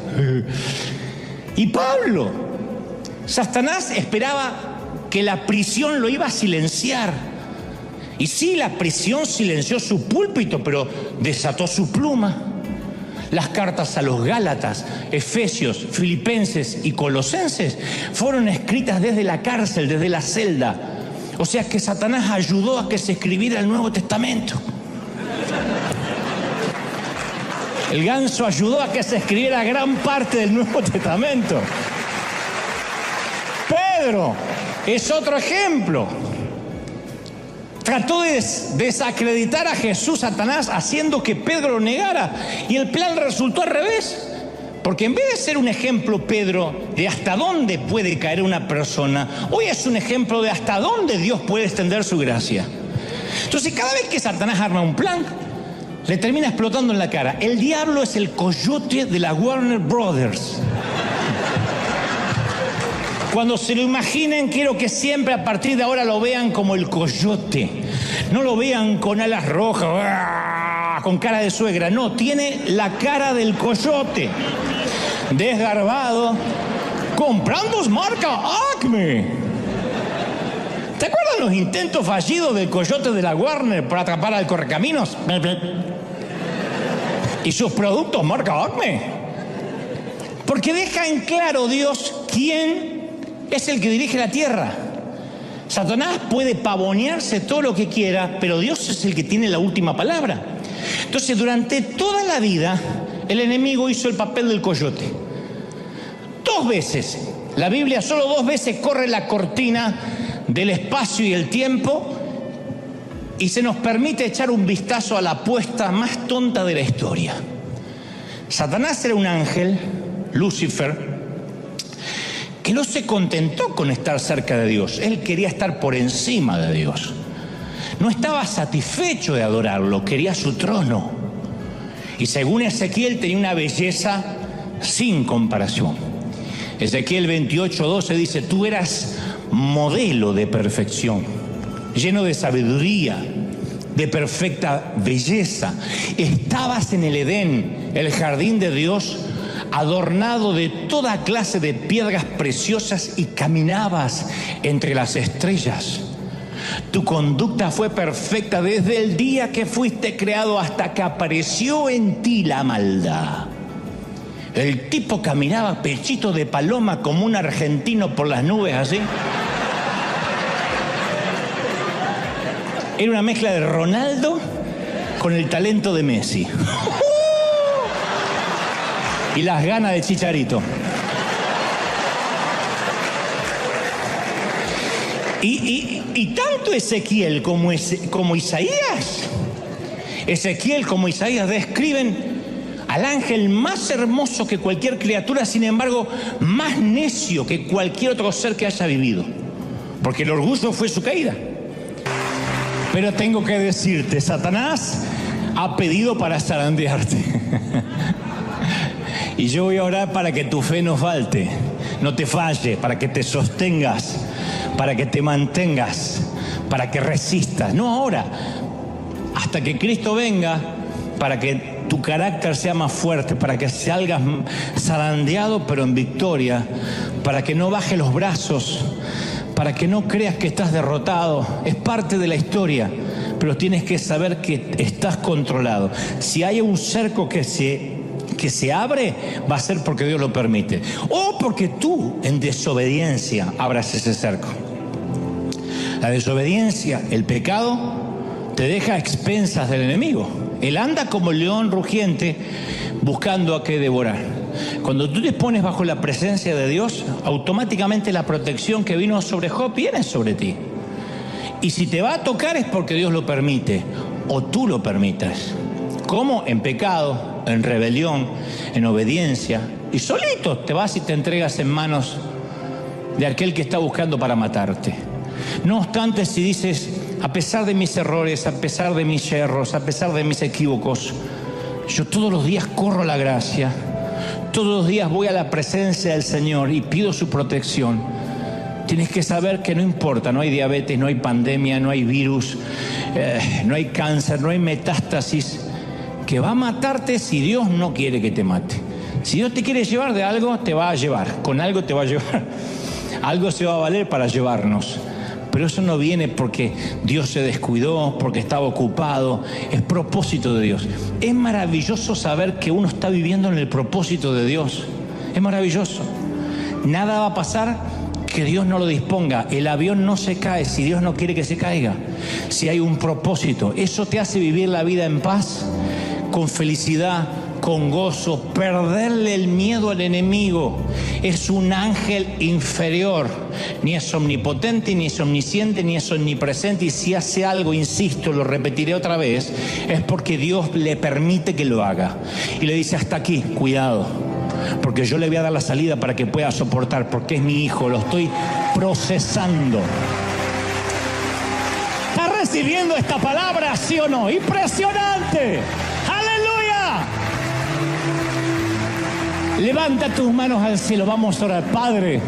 Y Pablo, Satanás esperaba que la prisión lo iba a silenciar. Y sí, la prisión silenció su púlpito, pero desató su pluma. Las cartas a los Gálatas, Efesios, Filipenses y Colosenses fueron escritas desde la cárcel, desde la celda. O sea que Satanás ayudó a que se escribiera el Nuevo Testamento. El ganso ayudó a que se escribiera gran parte del Nuevo Testamento. Pedro es otro ejemplo. Trató de desacreditar a Jesús, Satanás, haciendo que Pedro lo negara. Y el plan resultó al revés. Porque en vez de ser un ejemplo, Pedro, de hasta dónde puede caer una persona, hoy es un ejemplo de hasta dónde Dios puede extender su gracia. Entonces, cada vez que Satanás arma un plan, le termina explotando en la cara. El diablo es el coyote de la Warner Brothers. Cuando se lo imaginen, quiero que siempre a partir de ahora lo vean como el coyote. No lo vean con alas rojas, con cara de suegra. No, tiene la cara del coyote. Desgarbado, comprando marca Acme. ¿Te acuerdas los intentos fallidos del coyote de la Warner para atrapar al Correcaminos? Y sus productos marca Acme. Porque deja en claro Dios quién es el que dirige la tierra. Satanás puede pavonearse todo lo que quiera, pero Dios es el que tiene la última palabra. Entonces, durante toda la vida, el enemigo hizo el papel del coyote. 2 veces, la Biblia solo 2 veces corre la cortina del espacio y el tiempo y se nos permite echar un vistazo a la apuesta más tonta de la historia. Satanás era un ángel, Lucifer, que no se contentó con estar cerca de Dios. Él quería estar por encima de Dios. No estaba satisfecho de adorarlo, quería su trono. Y según Ezequiel tenía una belleza sin comparación. Ezequiel 28:12 dice, tú eras modelo de perfección, lleno de sabiduría, de perfecta belleza. Estabas en el Edén, el jardín de Dios, adornado de toda clase de piedras preciosas y caminabas entre las estrellas. Tu conducta fue perfecta desde el día que fuiste creado hasta que apareció en ti la maldad. El tipo caminaba pechito de paloma como un argentino por las nubes así. Era una mezcla de Ronaldo con el talento de Messi. Y las ganas de Chicharito. Y tanto Ezequiel como Isaías, describen al ángel más hermoso que cualquier criatura, sin embargo, más necio que cualquier otro ser que haya vivido. Porque el orgullo fue su caída. Pero tengo que decirte, Satanás ha pedido para zarandearte. Y yo voy a orar para que tu fe no falte, no te falle, para que te sostengas, para que te mantengas, para que resistas. No ahora, hasta que Cristo venga, para que tu carácter sea más fuerte, para que salgas zarandeado pero en victoria, para que no bajes los brazos, para que no creas que estás derrotado. Es parte de la historia, pero tienes que saber que estás controlado. Si hay un cerco que se abre, va a ser porque Dios lo permite, o porque tú en desobediencia abras ese cerco. La desobediencia, el pecado, te deja a expensas del enemigo. Él anda como el león rugiente buscando a qué devorar. Cuando tú te pones bajo la presencia de Dios, automáticamente la protección que vino sobre Job viene sobre ti. Y si te va a tocar es porque Dios lo permite, o tú lo permitas. ¿Cómo? En pecado, en rebelión, en obediencia. Y solito te vas y te entregas en manos de aquel que está buscando para matarte. No obstante, si dices, a pesar de mis errores, a pesar de mis yerros, a pesar de mis equívocos, yo todos los días corro la gracia, todos los días voy a la presencia del Señor y pido su protección. Tienes que saber que no importa, no hay diabetes, no hay pandemia, no hay virus, no hay cáncer, no hay metástasis que va a matarte si Dios no quiere que te mate. Si Dios te quiere llevar de algo, te va a llevar, con algo te va a llevar. Algo se va a valer para llevarnos. Pero eso no viene porque Dios se descuidó, porque estaba ocupado. Es propósito de Dios. Es maravilloso saber que uno está viviendo en el propósito de Dios. Es maravilloso. Nada va a pasar que Dios no lo disponga. El avión no se cae si Dios no quiere que se caiga. Si hay un propósito. Eso te hace vivir la vida en paz, con felicidad, con gozo, perderle el miedo al enemigo. Es un ángel inferior, ni es omnipotente, ni es omnisciente, ni es omnipresente, y si hace algo, insisto, lo repetiré otra vez, es porque Dios le permite que lo haga. Y le dice, hasta aquí, cuidado, porque yo le voy a dar la salida para que pueda soportar, porque es mi hijo, lo estoy procesando. ¿Está recibiendo esta palabra, sí o no? ¡Impresionante! Levanta tus manos al cielo, vamos a orar. Padre,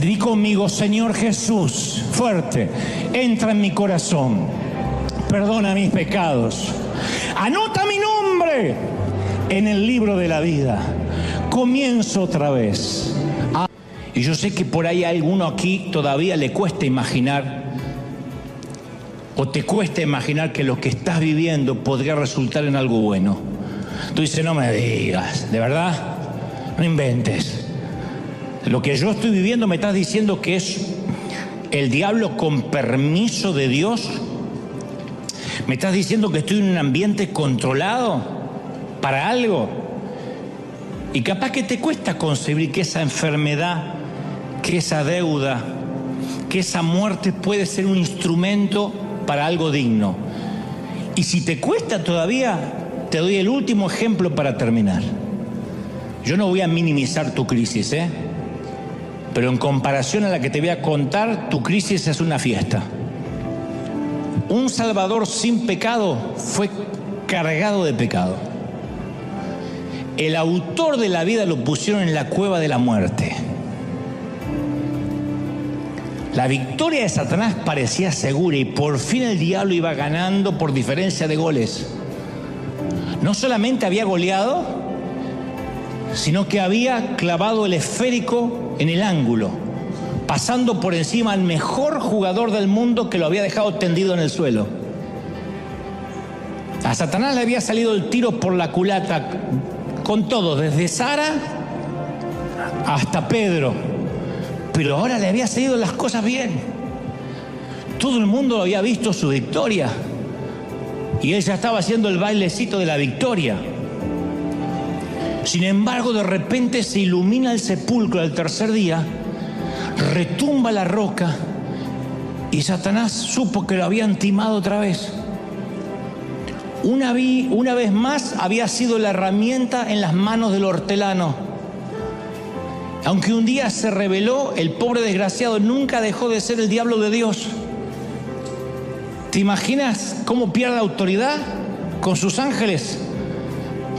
di conmigo, Señor Jesús, fuerte, entra en mi corazón, perdona mis pecados, anota mi nombre en el libro de la vida, comienzo otra vez. Y yo sé que por ahí a alguno aquí todavía le cuesta imaginar, o te cuesta imaginar que lo que estás viviendo podría resultar en algo bueno. Tú dices, no me digas, ¿de verdad? No inventes. Lo que yo estoy viviendo me estás diciendo que es el diablo con permiso de Dios. Me estás diciendo que estoy en un ambiente controlado para algo. Y capaz que te cuesta concebir que esa enfermedad, que esa deuda, que esa muerte puede ser un instrumento para algo digno. Y si te cuesta todavía, te doy el último ejemplo para terminar. Yo no voy a minimizar tu crisis, pero en comparación a la que te voy a contar, tu crisis es una fiesta. Un Salvador sin pecado fue cargado de pecado. El autor de la vida lo pusieron en la cueva de la muerte. La victoria de Satanás parecía segura y por fin el diablo iba ganando por diferencia de goles. No solamente había goleado, sino que había clavado el esférico en el ángulo, pasando por encima al mejor jugador del mundo que lo había dejado tendido en el suelo. A Satanás le había salido el tiro por la culata con todo, desde Sara hasta Pedro, pero ahora le había salido las cosas bien. Todo el mundo había visto su victoria y él ya estaba haciendo el bailecito de la victoria. Sin embargo, de repente se ilumina el sepulcro del tercer día, retumba la roca y Satanás supo que lo habían timado otra vez. Una vez más había sido la herramienta en las manos del hortelano. Aunque un día se rebeló, el pobre desgraciado nunca dejó de ser el diablo de Dios. ¿Te imaginas cómo pierde autoridad con sus ángeles?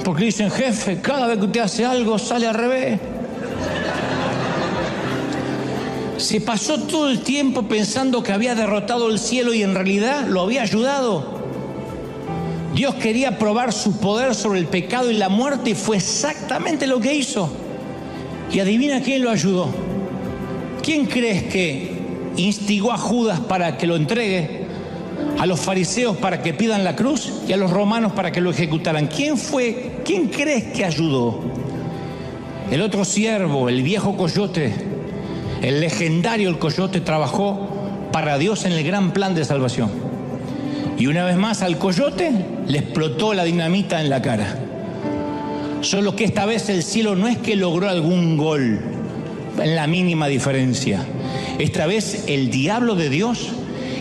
Porque le dicen, jefe, cada vez que usted hace algo sale al revés. Se pasó todo el tiempo pensando que había derrotado el cielo y en realidad lo había ayudado. Dios quería probar su poder sobre el pecado y la muerte y fue exactamente lo que hizo. Y adivina quién lo ayudó. ¿Quién crees que instigó a Judas para que lo entregue? A los fariseos para que pidan la cruz y a los romanos para que lo ejecutaran. ¿Quién fue? ¿Quién crees que ayudó? El otro siervo, el viejo coyote, el legendario el coyote, trabajó para Dios en el gran plan de salvación. Y una vez más al coyote le explotó la dinamita en la cara. Solo que esta vez el cielo no es que logró algún gol en la mínima diferencia. Esta vez el diablo de Dios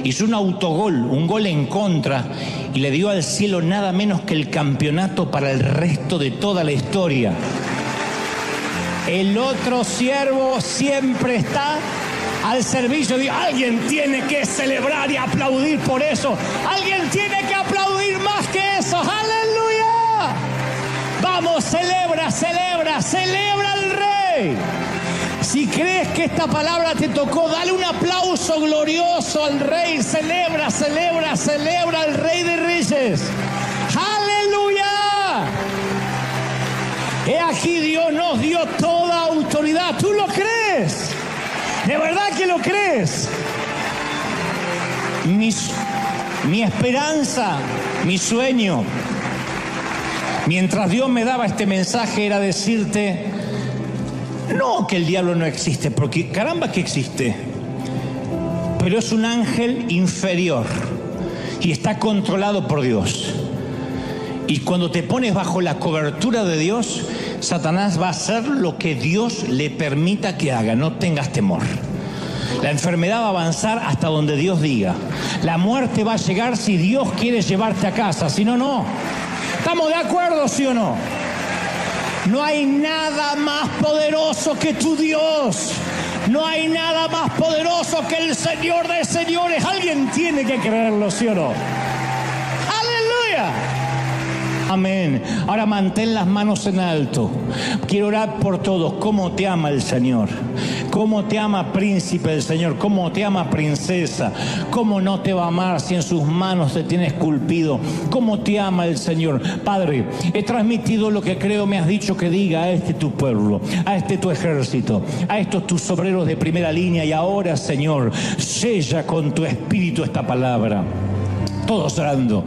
hizo un autogol, un gol en contra, y le dio al cielo nada menos que el campeonato para el resto de toda la historia. El otro siervo siempre está al servicio de... Alguien tiene que celebrar y aplaudir por eso. Alguien tiene que aplaudir más que eso. ¡Aleluya! Vamos, celebra, celebra, celebra al Rey. Si crees que esta palabra te tocó, dale un aplauso glorioso al Rey. Celebra, celebra, celebra al Rey de Reyes. ¡Aleluya! He aquí Dios nos dio toda autoridad. ¿Tú lo crees? ¿De verdad que lo crees? Mi esperanza, mi sueño, mientras Dios me daba este mensaje, era decirte, no que el diablo no existe, porque caramba que existe, pero es un ángel inferior y está controlado por Dios. Y cuando te pones bajo la cobertura de Dios, Satanás va a hacer lo que Dios le permita que haga. No tengas temor. La enfermedad va a avanzar hasta donde Dios diga. La muerte va a llegar si Dios quiere llevarte a casa. Si no, no. ¿Estamos de acuerdo, sí o no? No hay nada más poderoso que tu Dios. No hay nada más poderoso que el Señor de señores. Alguien tiene que creerlo, ¿sí o no? ¡Aleluya! Amén. Ahora mantén las manos en alto. Quiero orar por todos. ¿Cómo te ama el Señor? ¿Cómo te ama príncipe el Señor? ¿Cómo te ama princesa? ¿Cómo no te va a amar si en sus manos te tiene esculpido? ¿Cómo te ama el Señor? Padre, he transmitido lo que creo me has dicho que diga a este tu pueblo, a este tu ejército, a estos tus obreros de primera línea. Y ahora, Señor, sella con tu espíritu esta palabra. Todos orando,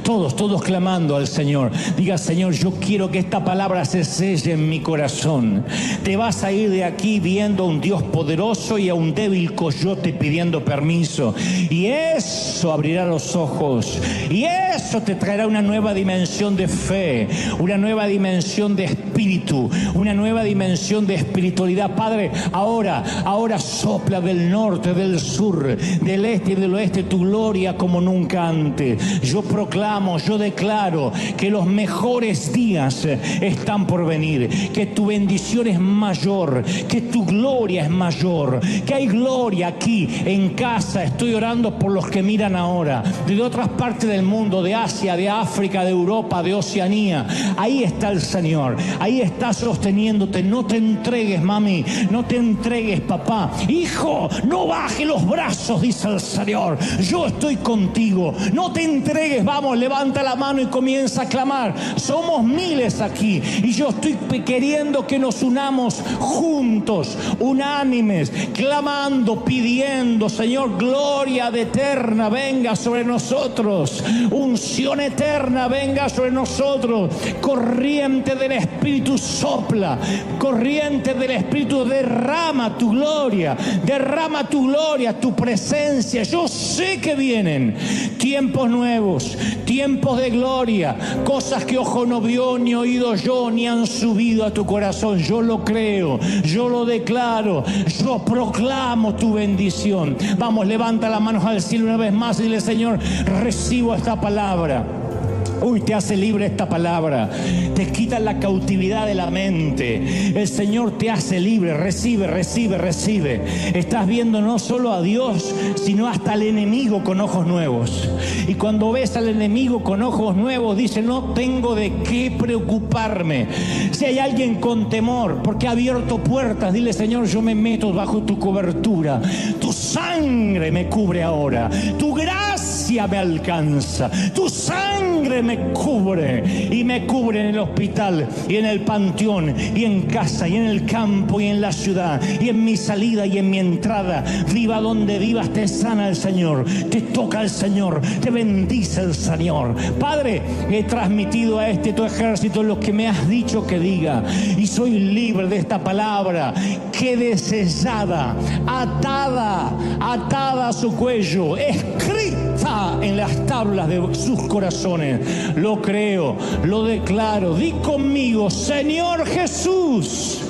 todos clamando al Señor. Diga, Señor, yo quiero que esta palabra se selle en mi corazón. Te vas a ir de aquí viendo a un Dios poderoso y a un débil coyote pidiendo permiso. Y eso abrirá los ojos. Y eso te traerá una nueva dimensión de fe, una nueva dimensión de espíritu, una nueva dimensión de espiritualidad. Padre, ahora sopla del norte, del sur, del este y del oeste tu gloria como nunca antes. Yo proclamo, yo declaro que los mejores días están por venir, que tu bendición es mayor, que tu gloria es mayor, que hay gloria aquí en casa. Estoy orando por los que miran ahora, de otras partes del mundo, de Asia, de África, de Europa, de Oceanía. Ahí está el Señor, ahí está sosteniéndote. No te entregues, mami, no te entregues, papá. Hijo, no baje los brazos, dice el Señor. Yo estoy contigo. No te entregues, vamos, levanta la mano y comienza a clamar. Somos miles aquí y yo estoy queriendo que nos unamos juntos, unánimes, clamando, pidiendo, Señor, gloria de eterna venga sobre nosotros, unción eterna venga sobre nosotros, corriente del Espíritu sopla, corriente del Espíritu derrama tu gloria, tu presencia. Yo sé que vienen tiempos nuevos, tiempos de gloria, cosas que ojo no vio, ni oído yo, ni han subido a tu corazón. Yo lo creo, yo lo declaro, yo proclamo tu bendición. Vamos, levanta las manos al cielo una vez más y dile, Señor, recibo esta palabra. Uy, te hace libre esta palabra, te quita la cautividad de la mente. El Señor te hace libre. Recibe. Estás viendo no solo a Dios, sino hasta al enemigo con ojos nuevos. Y cuando ves al enemigo con ojos nuevos, dice, no tengo de qué preocuparme. Si hay alguien con temor porque ha abierto puertas, dile, Señor, yo me meto bajo tu cobertura. Tu sangre me cubre ahora, tu gracia me alcanza, tu sangre me cubre, y me cubre en el hospital y en el panteón y en casa y en el campo y en la ciudad y en mi salida y en mi entrada. Viva donde vivas, te sana el Señor, te toca el Señor, te bendice el Señor. Padre, he transmitido a este tu ejército lo que me has dicho que diga, y soy libre de esta palabra. Quede sellada, atada a su cuello, escrita en las tablas de sus corazones. Lo creo, lo declaro. Di conmigo, Señor Jesús,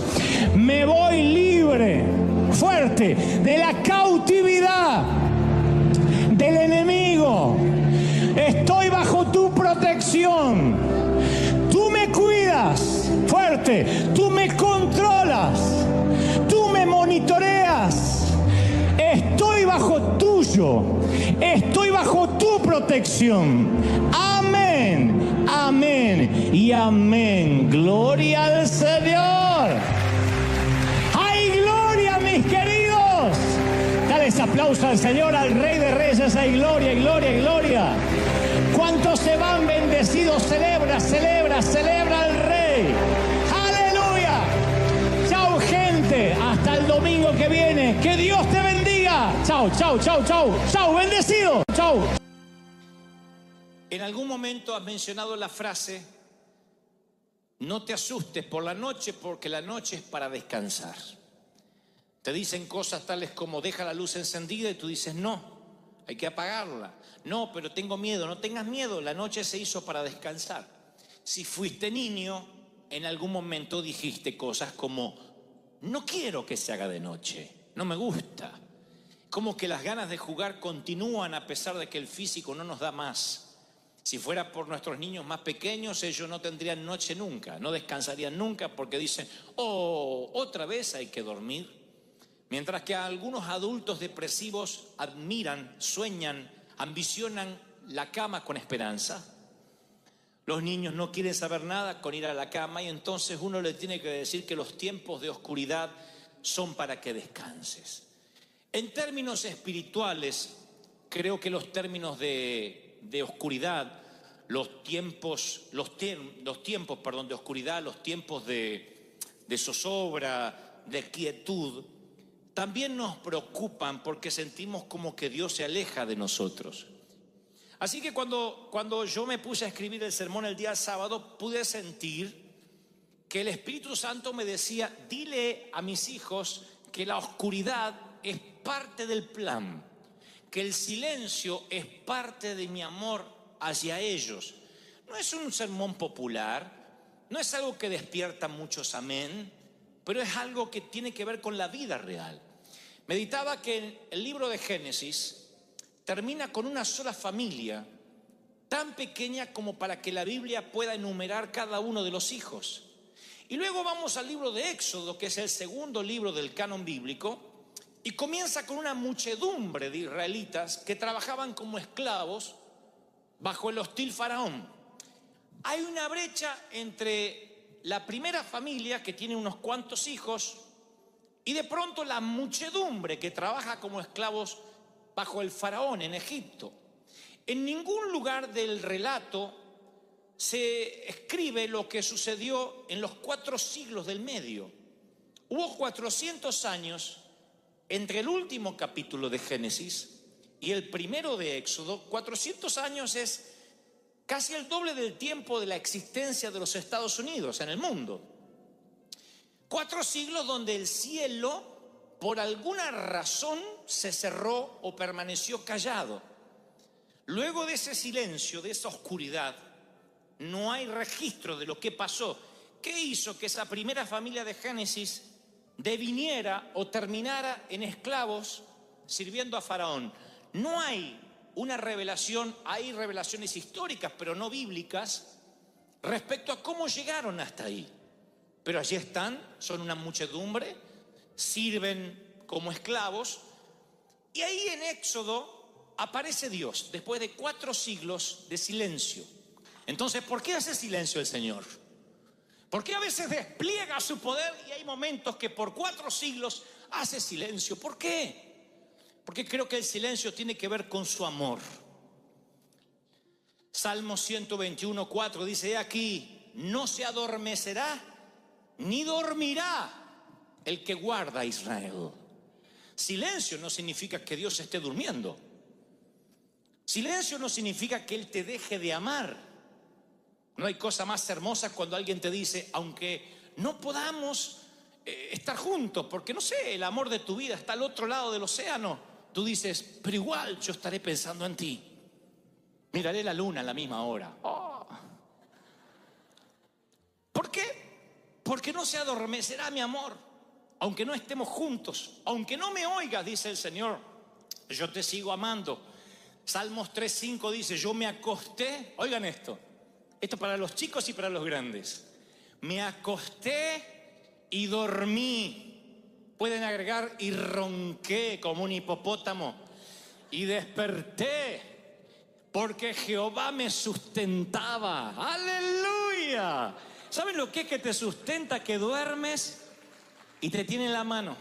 me voy libre, fuerte, de la cautividad del enemigo. Estoy bajo tu protección. Tú me cuidas, fuerte, tú me controlas. tuyo. Estoy bajo tu protección. Amén, amén y amén. Gloria al Señor. ¡Hay gloria, mis queridos! Dales aplauso al Señor, al Rey de Reyes. ¡Hay gloria, gloria, gloria! ¿Cuántos se van bendecidos? Celebra, celebra, celebra al Rey. ¡Aleluya! Chao, gente. Hasta el domingo que viene. Que Dios te bendiga. Chao, chao, chao, chao. Chao, bendecido. Chao. En algún momento has mencionado la frase: no te asustes por la noche, porque la noche es para descansar. Te dicen cosas tales como deja la luz encendida y tú dices no, hay que apagarla. No, pero tengo miedo. No tengas miedo, la noche se hizo para descansar. Si fuiste niño, en algún momento dijiste cosas como no quiero que se haga de noche, no me gusta. Como que las ganas de jugar continúan a pesar de que el físico no nos da más. Si fuera por nuestros niños más pequeños, ellos no tendrían noche nunca, no descansarían nunca porque dicen, oh, otra vez hay que dormir. Mientras que a algunos adultos depresivos admiran, sueñan, ambicionan la cama con esperanza. Los niños no quieren saber nada con ir a la cama y entonces uno le tiene que decir que los tiempos de oscuridad son para que descanses. En términos espirituales, creo que los términos de oscuridad, los tiempos de oscuridad, los tiempos de zozobra, de quietud, también nos preocupan porque sentimos como que Dios se aleja de nosotros. Así que cuando yo me puse a escribir el sermón el día sábado, pude sentir que el Espíritu Santo me decía, dile a mis hijos que la oscuridad es parte del plan, que el silencio es parte de mi amor hacia ellos. No es un sermón popular, no es algo que despierta muchos amén, pero es algo que tiene que ver con la vida real. Meditaba que el libro de Génesis termina con una sola familia, tan pequeña como para que la Biblia pueda enumerar cada uno de los hijos. Y luego vamos al libro de Éxodo, que es el segundo libro del canon bíblico, y comienza con una muchedumbre de israelitas que trabajaban como esclavos bajo el hostil faraón. Hay una brecha entre la primera familia, que tiene unos cuantos hijos, y de pronto la muchedumbre que trabaja como esclavos bajo el faraón en Egipto. En ningún lugar del relato se escribe lo que sucedió en los 4 siglos del medio. Hubo 400 años entre el último capítulo de Génesis y el primero de Éxodo. 400 años es casi el doble del tiempo de la existencia de los Estados Unidos en el mundo. 4 siglos donde el cielo, por alguna razón, se cerró o permaneció callado. Luego de ese silencio, de esa oscuridad, no hay registro de lo que pasó. ¿Qué hizo que esa primera familia de Génesis deviniera o terminara en esclavos sirviendo a Faraón? No hay una revelación, hay revelaciones históricas, pero no bíblicas, respecto a cómo llegaron hasta ahí. Pero allí están, son una muchedumbre, sirven como esclavos, y ahí en Éxodo aparece Dios, después de 4 siglos de silencio. Entonces, ¿por qué hace silencio el Señor? ¿Por qué a veces despliega su poder y hay momentos que por 4 siglos hace silencio? ¿Por qué? Porque creo que el silencio tiene que ver con su amor. Salmo 121:4 dice, he aquí, no se adormecerá ni dormirá el que guarda a Israel. Silencio no significa que Dios esté durmiendo. Silencio no significa que Él te deje de amar. No hay cosa más hermosa cuando alguien te dice, aunque no podamos estar juntos, porque no sé, el amor de tu vida está al otro lado del océano, tú dices, pero igual yo estaré pensando en ti. Miraré la luna a la misma hora. Oh. ¿Por qué? Porque no se adormecerá mi amor, aunque no estemos juntos, aunque no me oigas, dice el Señor, yo te sigo amando. Salmos 3:5 dice, yo me acosté, oigan esto para los chicos y para los grandes, me acosté y dormí. Pueden agregar, y ronqué como un hipopótamo. y desperté, porque Jehová me sustentaba. ¡Aleluya! ¿Saben lo que es que te sustenta? Que duermes y te tiene en la mano.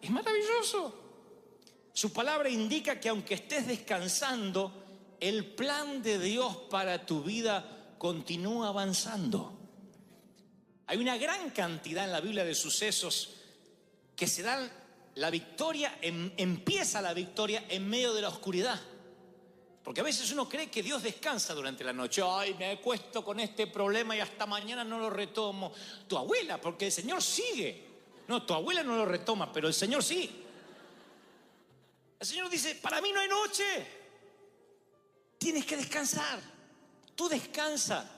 Es maravilloso. Su palabra indica que aunque estés descansando, el plan de Dios para tu vida continúa avanzando. Hay una gran cantidad en la Biblia de sucesos que se dan la victoria, empieza la victoria en medio de la oscuridad. Porque a veces uno cree que Dios descansa durante la noche. Ay, me acuesto con este problema y hasta mañana no lo retomo. Tu abuela, porque el Señor sigue. No, tu abuela no lo retoma, pero el Señor sí. El Señor dice, para mí no hay noche. Tienes que descansar. Tú descansa.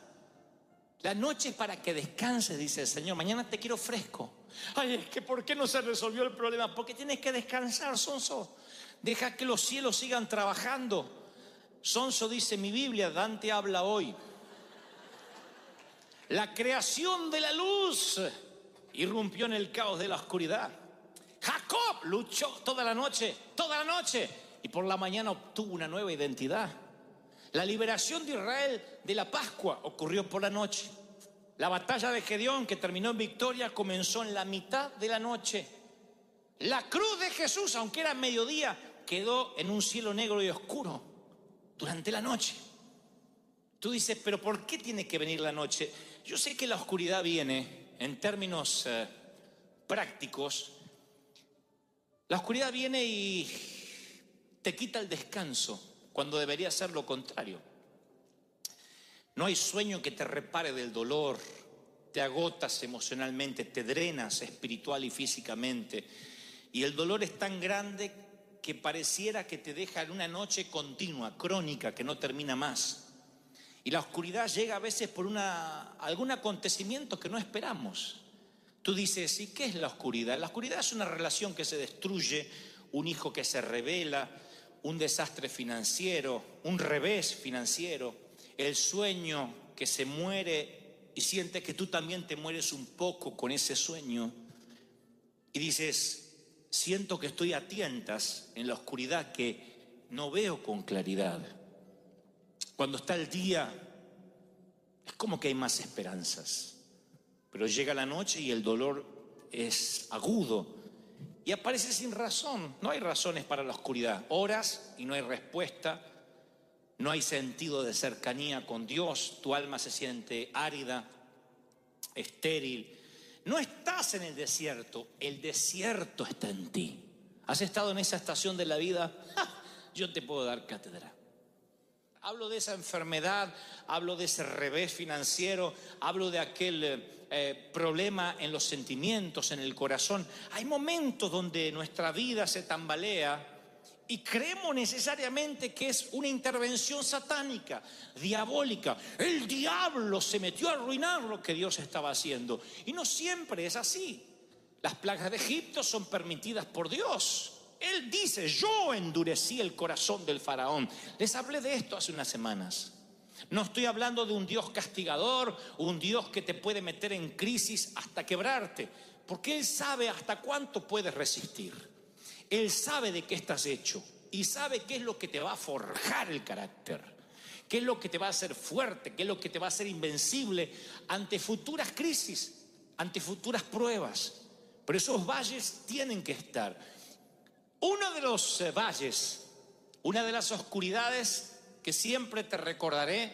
La noche es para que descanses, dice el Señor. Mañana te quiero fresco. Ay, es que ¿por qué no se resolvió el problema? Porque tienes que descansar, sonso. Deja que los cielos sigan trabajando. Sonso, dice mi Biblia, Dante habla hoy. La creación de la luz irrumpió en el caos de la oscuridad. Jacob luchó toda la noche, y por la mañana obtuvo una nueva identidad. La liberación de Israel de la Pascua ocurrió por la noche. La batalla de Gedeón, que terminó en victoria, comenzó en la mitad de la noche. La cruz de Jesús, aunque era mediodía, quedó en un cielo negro y oscuro durante la noche. Tú dices, pero ¿por qué tiene que venir la noche? Yo sé que la oscuridad viene en términos prácticos. La oscuridad viene y te quita el descanso cuando debería ser lo contrario. No hay sueño que te repare del dolor. Te agotas emocionalmente, te drenas espiritual y físicamente. Y el dolor es tan grande que pareciera que te deja en una noche continua, crónica, que no termina más. Y la oscuridad llega a veces por algún acontecimiento que no esperamos. Tú dices, ¿y qué es la oscuridad? La oscuridad es una relación que se destruye, un hijo que se revela, un desastre financiero, un revés financiero, el sueño que se muere y sientes que tú también te mueres un poco con ese sueño. Y dices, siento que estoy a tientas en la oscuridad, que no veo con claridad. Cuando está el día, es como que hay más esperanzas. Pero llega la noche y el dolor es agudo y aparece sin razón. No hay razones para la oscuridad. Oras y no hay respuesta. No hay sentido de cercanía con Dios. Tu alma se siente árida, estéril. No estás en el desierto está en ti. ¿Has estado en esa estación de la vida? Yo te puedo dar cátedra. Hablo de esa enfermedad, hablo de ese revés financiero, hablo de aquel problema en los sentimientos, en el corazón. Hay momentos donde nuestra vida se tambalea y creemos necesariamente que es una intervención satánica, diabólica. El diablo se metió a arruinar lo que Dios estaba haciendo. Y no siempre es así. Las plagas de Egipto son permitidas por Dios. Él dice, yo endurecí el corazón del faraón. Les hablé de esto hace unas semanas. No estoy hablando de un Dios castigador, un Dios que te puede meter en crisis hasta quebrarte, porque Él sabe hasta cuánto puedes resistir. Él sabe de qué estás hecho y sabe qué es lo que te va a forjar el carácter, qué es lo que te va a hacer fuerte, qué es lo que te va a hacer invencible ante futuras crisis, ante futuras pruebas. Pero esos valles tienen que estar. Uno de los valles, una de las oscuridades que siempre te recordaré,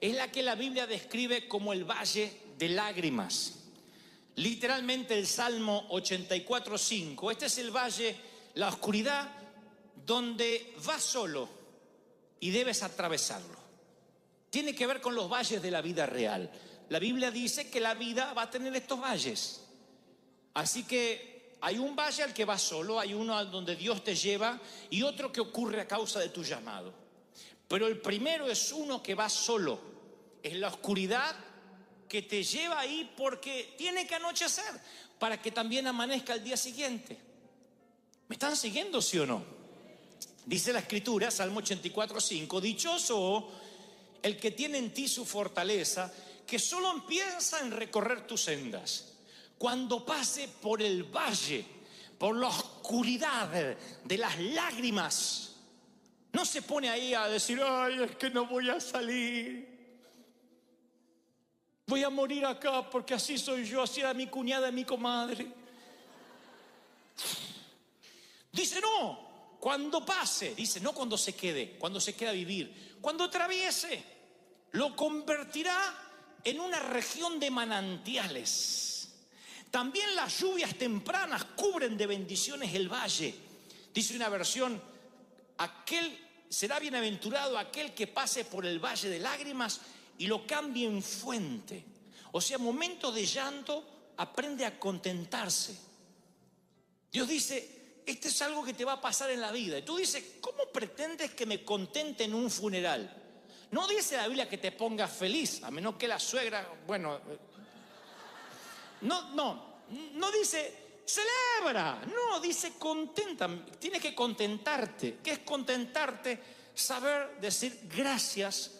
es la que la Biblia describe como el valle de lágrimas. Literalmente el Salmo 84:5. Este es el valle, la oscuridad, donde vas solo y debes atravesarlo. Tiene que ver con los valles de la vida real. La Biblia dice que la vida va a tener estos valles. Así que hay un valle al que vas solo, hay uno donde Dios te lleva y otro que ocurre a causa de tu llamado. Pero el primero es uno que va solo. Es la oscuridad que te lleva ahí porque tiene que anochecer para que también amanezca el día siguiente. ¿Me están siguiendo, sí o no? Dice la Escritura, Salmo 84:5, dichoso el que tiene en ti su fortaleza, que solo empieza en recorrer tus sendas. Cuando pase por el valle, por la oscuridad de las lágrimas, No se pone ahí a decir, ay, es que no voy a salir. Voy a morir acá porque así soy yo, así era mi cuñada y mi comadre. Dice, no, cuando pase. Dice, no cuando se quede, cuando se queda a vivir. Cuando atraviese, lo convertirá en una región de manantiales. También las lluvias tempranas cubren de bendiciones el valle. Dice una versión, será bienaventurado aquel que pase por el valle de lágrimas y lo cambie en fuente. O sea, momentos de llanto, aprende a contentarse. Dios dice, esto es algo que te va a pasar en la vida. Y tú dices, ¿cómo pretendes que me contente en un funeral? No dice la Biblia que te pongas feliz, a menos que la suegra, bueno, no dice celebra, no, dice contenta, tienes que contentarte. ¿Qué es contentarte? Saber decir gracias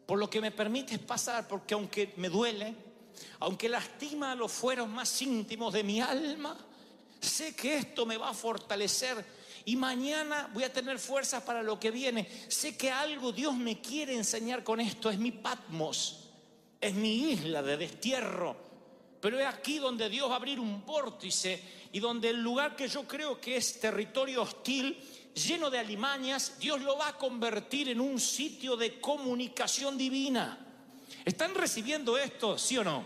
por lo que me permites pasar, porque aunque me duele, aunque lastima a los fueros más íntimos de mi alma, sé que esto me va a fortalecer y mañana voy a tener fuerzas para lo que viene. Sé que algo Dios me quiere enseñar con esto. Es mi Patmos, es mi isla de destierro. Pero es aquí donde Dios va a abrir un vórtice y donde el lugar que yo creo que es territorio hostil, lleno de alimañas, Dios lo va a convertir en un sitio de comunicación divina. ¿Están recibiendo esto, sí o no?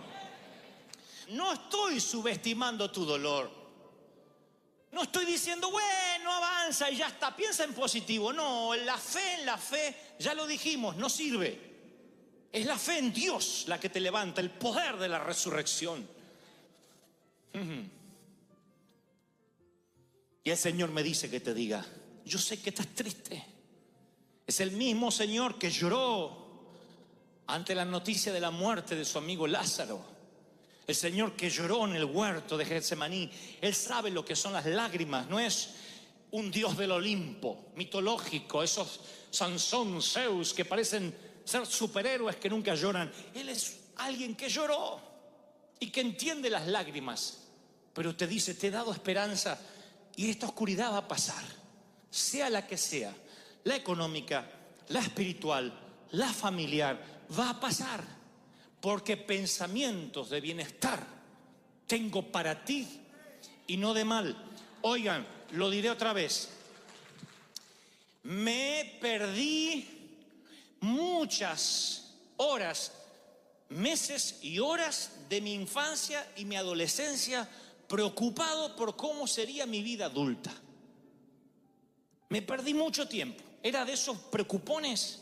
No estoy subestimando tu dolor. No estoy diciendo, bueno, avanza y ya está, piensa en positivo. No, en la fe, ya lo dijimos, no sirve. Es la fe en Dios la que te levanta, el poder de la resurrección. Y el Señor me dice que te diga, yo sé que estás triste. Es el mismo Señor que lloró ante la noticia de la muerte de su amigo Lázaro. El Señor que lloró en el huerto de Getsemaní. Él sabe lo que son las lágrimas. No es un Dios del Olimpo mitológico, esos Sansón, Zeus que parecen ser superhéroes que nunca lloran. Él es alguien que lloró y que entiende las lágrimas, pero te dice, te he dado esperanza y esta oscuridad va a pasar, sea la que sea, la económica, la espiritual, la familiar, va a pasar, porque pensamientos de bienestar tengo para ti y no de mal. Oigan, lo diré otra vez, me perdí muchas horas, meses y horas de mi infancia y mi adolescencia preocupado por cómo sería mi vida adulta. Me perdí mucho tiempo. Era de esos preocupones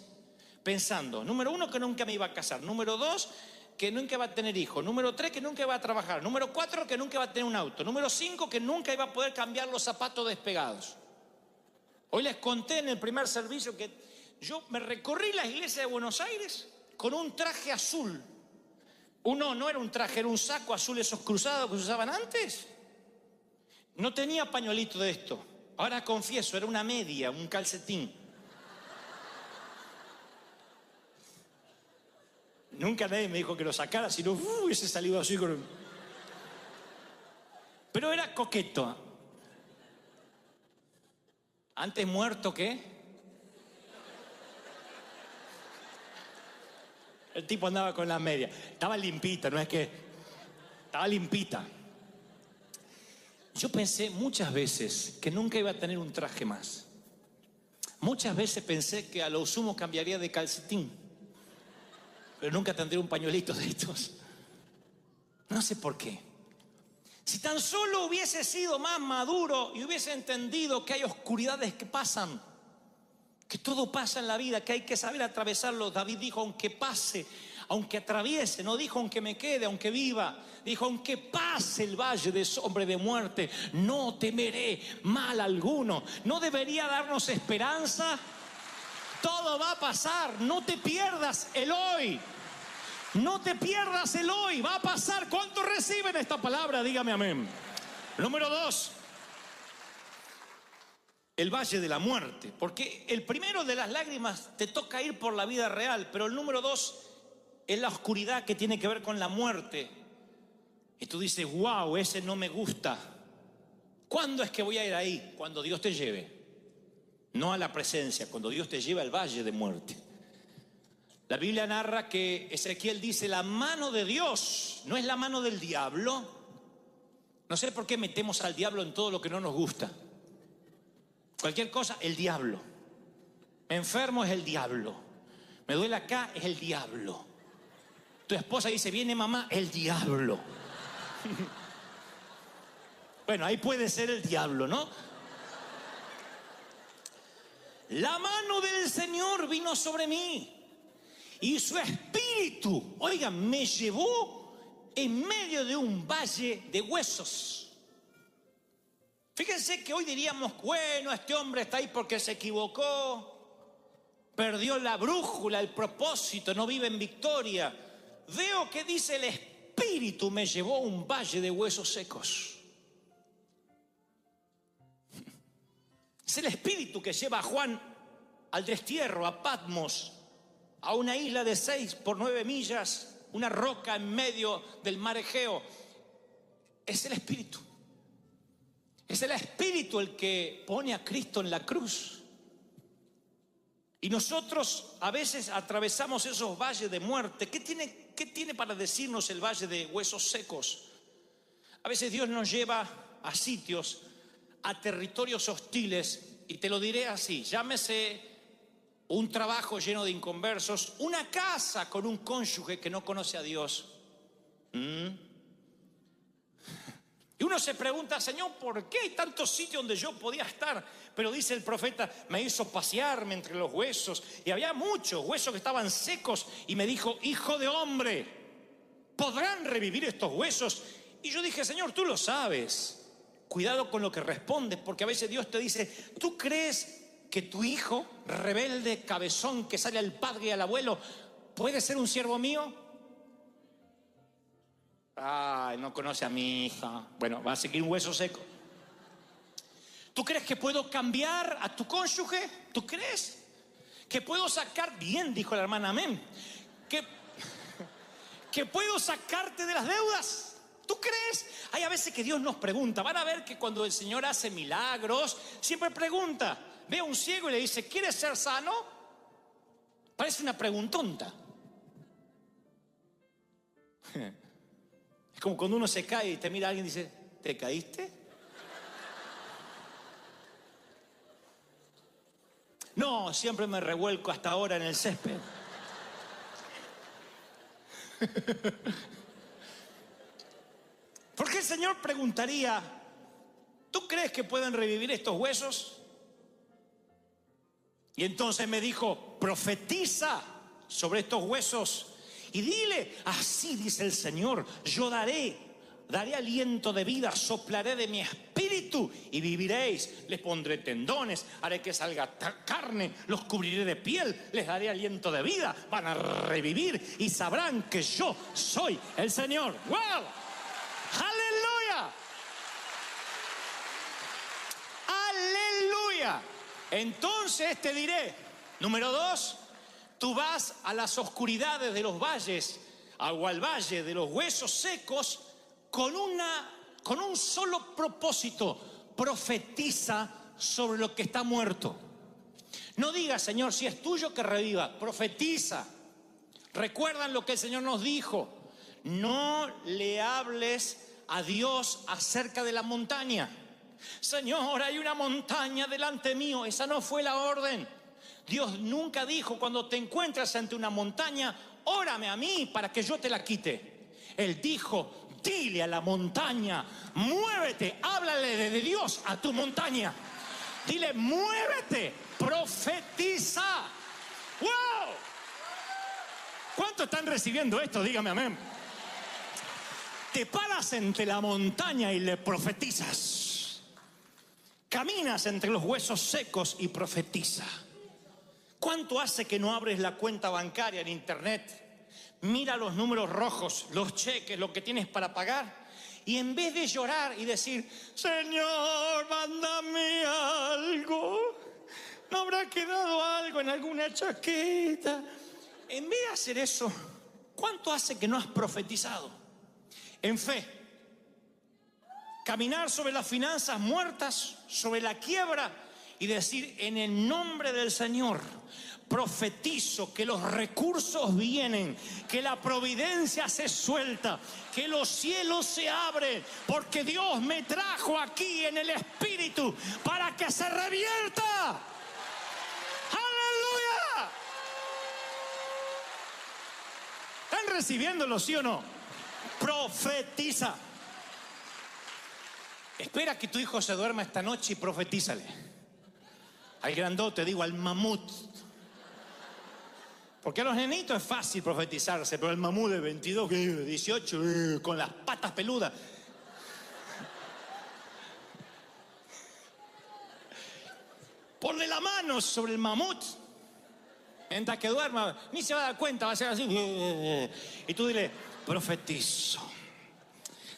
pensando, número 1, que nunca me iba a casar. Número 2, que nunca iba a tener hijos. Número 3, que nunca iba a trabajar. Número 4, que nunca iba a tener un auto. Número 5, que nunca iba a poder cambiar los zapatos despegados. Hoy les conté en el primer servicio que yo me recorrí la iglesia de Buenos Aires con un traje azul. No era un traje, era un saco azul, esos cruzados que se usaban antes. No tenía pañuelito de esto. Ahora confieso, era una media, un calcetín. Nunca nadie me dijo que lo sacara, sino hubiese salido así con... Pero era coqueto. Antes muerto que... El tipo andaba con las medias. Estaba limpita, no es que... Estaba limpita. Yo pensé muchas veces que nunca iba a tener un traje más. Muchas veces pensé que a lo sumo cambiaría de calcetín. Pero nunca tendría un pañuelito de estos. No sé por qué. Si tan solo hubiese sido más maduro y hubiese entendido que hay oscuridades que pasan, que todo pasa en la vida, que hay que saber atravesarlo. David dijo, aunque pase, aunque atraviese, no dijo aunque me quede, aunque viva. Dijo, aunque pase el valle de sombra de muerte, no temeré mal alguno. ¿No debería darnos esperanza? Todo va a pasar, no te pierdas el hoy. No te pierdas el hoy, va a pasar. ¿Cuántos reciben esta palabra? Dígame amén. Número 2. El valle de la muerte, porque el primero de las lágrimas te toca ir por la vida real, pero el número 2 es la oscuridad que tiene que ver con la muerte. Y tú dices, wow, ese no me gusta. ¿Cuándo es que voy a ir ahí? Cuando Dios te lleve. no a la presencia, cuando Dios te lleva al valle de muerte. La Biblia narra que Ezequiel dice, la mano de Dios no es la mano del diablo. No sé por qué metemos al diablo en todo lo que no nos gusta. Cualquier cosa, el diablo. Me enfermo, es el diablo. Me duele acá, es el diablo. Tu esposa dice, viene mamá, el diablo. Bueno, ahí puede ser el diablo, ¿no? La mano del Señor vino sobre mí y su espíritu, oigan, me llevó en medio de un valle de huesos. Fíjense que hoy diríamos, bueno, este hombre está ahí porque se equivocó, perdió la brújula, el propósito, no vive en victoria. Veo que dice, el espíritu me llevó a un valle de huesos secos. Es el espíritu que lleva a Juan al destierro, a Patmos, a una isla de 6 por 9 millas, una roca en medio del mar Egeo. Es el espíritu. Es el espíritu el que pone a Cristo en la cruz. Y nosotros a veces atravesamos esos valles de muerte. ¿Qué tiene para decirnos el valle de huesos secos? A veces Dios nos lleva a sitios, a territorios hostiles, y te lo diré así, llámese un trabajo lleno de inconversos, una casa con un cónyuge que no conoce a Dios. Y uno se pregunta, Señor, ¿por qué hay tantos sitios donde yo podía estar? Pero dice el profeta, me hizo pasearme entre los huesos, y había muchos huesos que estaban secos, y me dijo, hijo de hombre, ¿podrán revivir estos huesos? Y yo dije, Señor, tú lo sabes. Cuidado con lo que respondes, porque a veces Dios te dice, ¿tú crees que tu hijo rebelde, cabezón, que sale al padre y al abuelo, puede ser un siervo mío? Ay, no conoce a mi hija. Bueno, va a seguir un hueso seco. ¿Tú crees que puedo cambiar a tu cónyuge? ¿Tú crees que puedo sacar? Bien, dijo la hermana, amén. ¿Que puedo sacarte de las deudas? ¿Tú crees? Hay a veces que Dios nos pregunta. Van a ver que cuando el Señor hace milagros, siempre pregunta. Ve a un ciego y le dice, ¿quieres ser sano? Parece una preguntonta. Es como cuando uno se cae y te mira a alguien y dice, ¿te caíste? No, siempre me revuelco hasta ahora en el césped. ¿Por qué el Señor preguntaría, ¿tú crees que pueden revivir estos huesos? Y entonces me dijo, profetiza sobre estos huesos y dile, así dice el Señor, yo daré aliento de vida, soplaré de mi espíritu y viviréis. Les pondré tendones, haré que salga carne, los cubriré de piel, les daré aliento de vida, van a revivir y sabrán que yo soy el Señor. ¡Wow! ¡Aleluya! ¡Aleluya! Entonces te diré, número 2, tú vas a las oscuridades de los valles, o al valle de los huesos secos, con un solo propósito: profetiza sobre lo que está muerto. No digas, Señor, si es tuyo que reviva, profetiza. Recuerdan lo que el Señor nos dijo: no le hables a Dios acerca de la montaña. Señor, hay una montaña delante mío. Esa no fue la orden. Dios nunca dijo, cuando te encuentras ante una montaña, órame a mí para que yo te la quite. Él dijo, dile a la montaña, muévete, háblale de Dios a tu montaña. Dile, muévete, profetiza. ¡Wow! ¿Cuántos están recibiendo esto? Dígame amén. Te paras entre la montaña y le profetizas. Caminas entre los huesos secos y profetiza. ¿Cuánto hace que no abres la cuenta bancaria en internet? Mira los números rojos, los cheques, lo que tienes para pagar, y en vez de llorar y decir, Señor, mándame algo, ¿no habrá quedado algo en alguna chaqueta? En vez de hacer eso, ¿cuánto hace que no has profetizado? En fe, caminar sobre las finanzas muertas, sobre la quiebra, y decir: en el nombre del Señor profetizo que los recursos vienen, que la providencia se suelta, que los cielos se abren, porque Dios me trajo aquí en el Espíritu para que se revierta. ¡Aleluya! ¿Están recibiéndolo, sí o no? Profetiza. Espera que tu hijo se duerma esta noche y profetízale. Al grandote, digo, al mamut. Porque a los nenitos es fácil profetizarse, pero el mamut de 22, 18, con las patas peludas. Ponle la mano sobre el mamut. Mientras que duerma, ni se va a dar cuenta, va a ser así. Y tú dile: profetizo.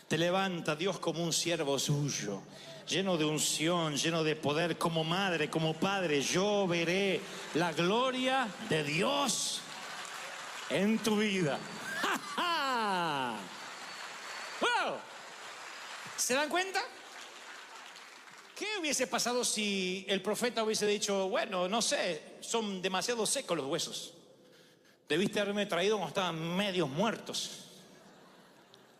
Te levanta Dios como un siervo suyo, lleno de unción, lleno de poder, como madre, como padre. Yo veré la gloria de Dios en tu vida. ¡Ja, ja! ¡Wow! ¿Se dan cuenta? ¿Qué hubiese pasado si el profeta hubiese dicho: bueno, no sé, son demasiado secos los huesos, debiste haberme traído cuando estaban medios muertos?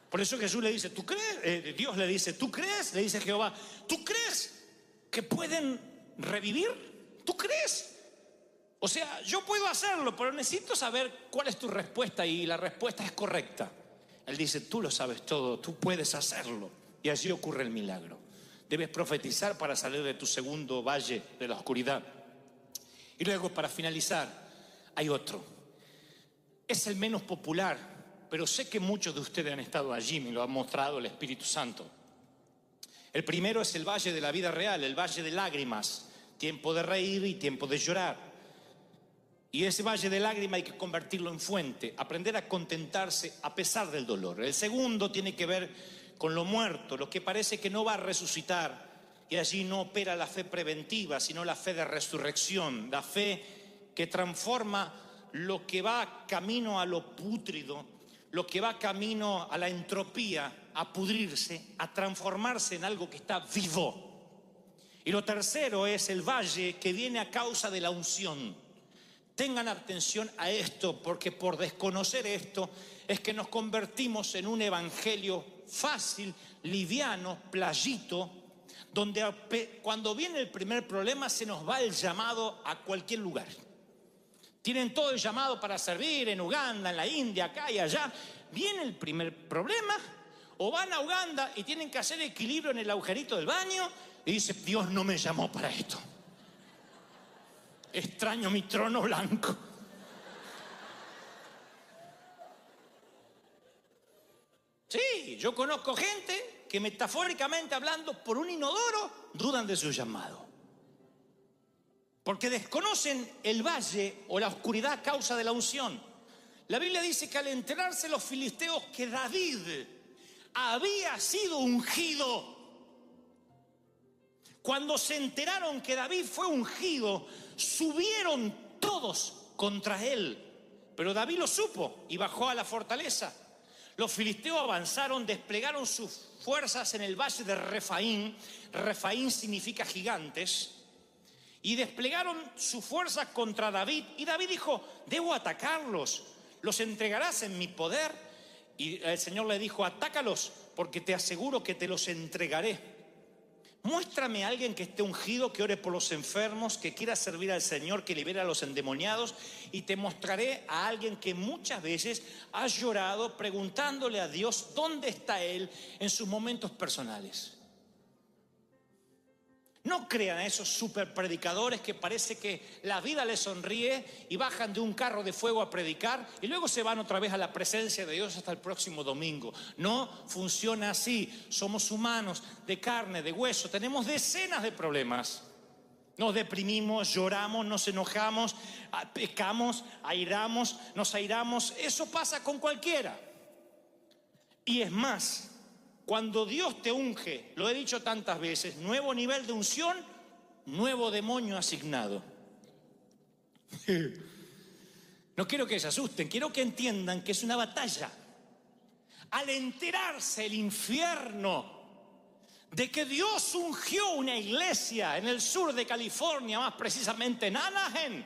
Por eso Jesús le dice: ¿tú crees? Dios le dice: ¿tú crees? Le dice Jehová: ¿tú crees que pueden revivir? ¿Tú crees? O sea, yo puedo hacerlo, pero necesito saber cuál es tu respuesta, y la respuesta es correcta. Él dice: tú lo sabes todo, tú puedes hacerlo. Y allí ocurre el milagro. Debes profetizar para salir de tu segundo valle de la oscuridad. Y luego, para finalizar, hay otro. Es el menos popular, pero sé que muchos de ustedes han estado allí, me lo ha mostrado el Espíritu Santo. El primero es el valle de la vida real, el valle de lágrimas, tiempo de reír y tiempo de llorar. Y ese valle de lágrimas hay que convertirlo en fuente, aprender a contentarse a pesar del dolor. El segundo tiene que ver con lo muerto, lo que parece que no va a resucitar. Y allí no opera la fe preventiva, sino la fe de resurrección, la fe que transforma lo que va camino a lo pútrido, lo que va camino a la entropía, a pudrirse, a transformarse en algo que está vivo. Y lo tercero es el valle que viene a causa de la unción. Tengan atención a esto, porque por desconocer esto es que nos convertimos en un evangelio fácil, liviano, playito, donde cuando viene el primer problema se nos va el llamado a cualquier lugar. Tienen todo el llamado para servir en Uganda, en la India, acá y allá. Viene el primer problema, o van a Uganda y tienen que hacer equilibrio en el agujerito del baño y dice: Dios no me llamó para esto. Extraño mi trono blanco. Sí, yo conozco gente que, metafóricamente hablando, por un inodoro dudan de su llamado, porque desconocen el valle o la oscuridad a causa de la unción. La Biblia dice que al enterarse los filisteos que David había sido ungido, cuando se enteraron que David fue ungido, subieron todos contra él. Pero David lo supo y bajó a la fortaleza. Los filisteos avanzaron, desplegaron sus fuerzas en el valle de Refaín. Refaín significa gigantes. Y desplegaron sus fuerzas contra David. Y David dijo: debo atacarlos, los entregarás en mi poder. Y el Señor le dijo: atácalos, porque te aseguro que te los entregaré. Muéstrame a alguien que esté ungido, que ore por los enfermos, que quiera servir al Señor, que libere a los endemoniados, y te mostraré a alguien que muchas veces ha llorado preguntándole a Dios dónde está Él en sus momentos personales. No crean a esos super predicadores que parece que la vida les sonríe y bajan de un carro de fuego a predicar y luego se van otra vez a la presencia de Dios hasta el próximo domingo. No funciona así. Somos humanos, de carne, de hueso. Tenemos decenas de problemas. Nos deprimimos, lloramos, nos enojamos, pecamos, airamos, nos airamos. Eso pasa con cualquiera. Y es más, cuando Dios te unge, lo he dicho tantas veces, nuevo nivel de unción, nuevo demonio asignado. No quiero que se asusten, quiero que entiendan que es una batalla. Al enterarse el infierno de que Dios ungió una iglesia en el sur de California, más precisamente en Anaheim,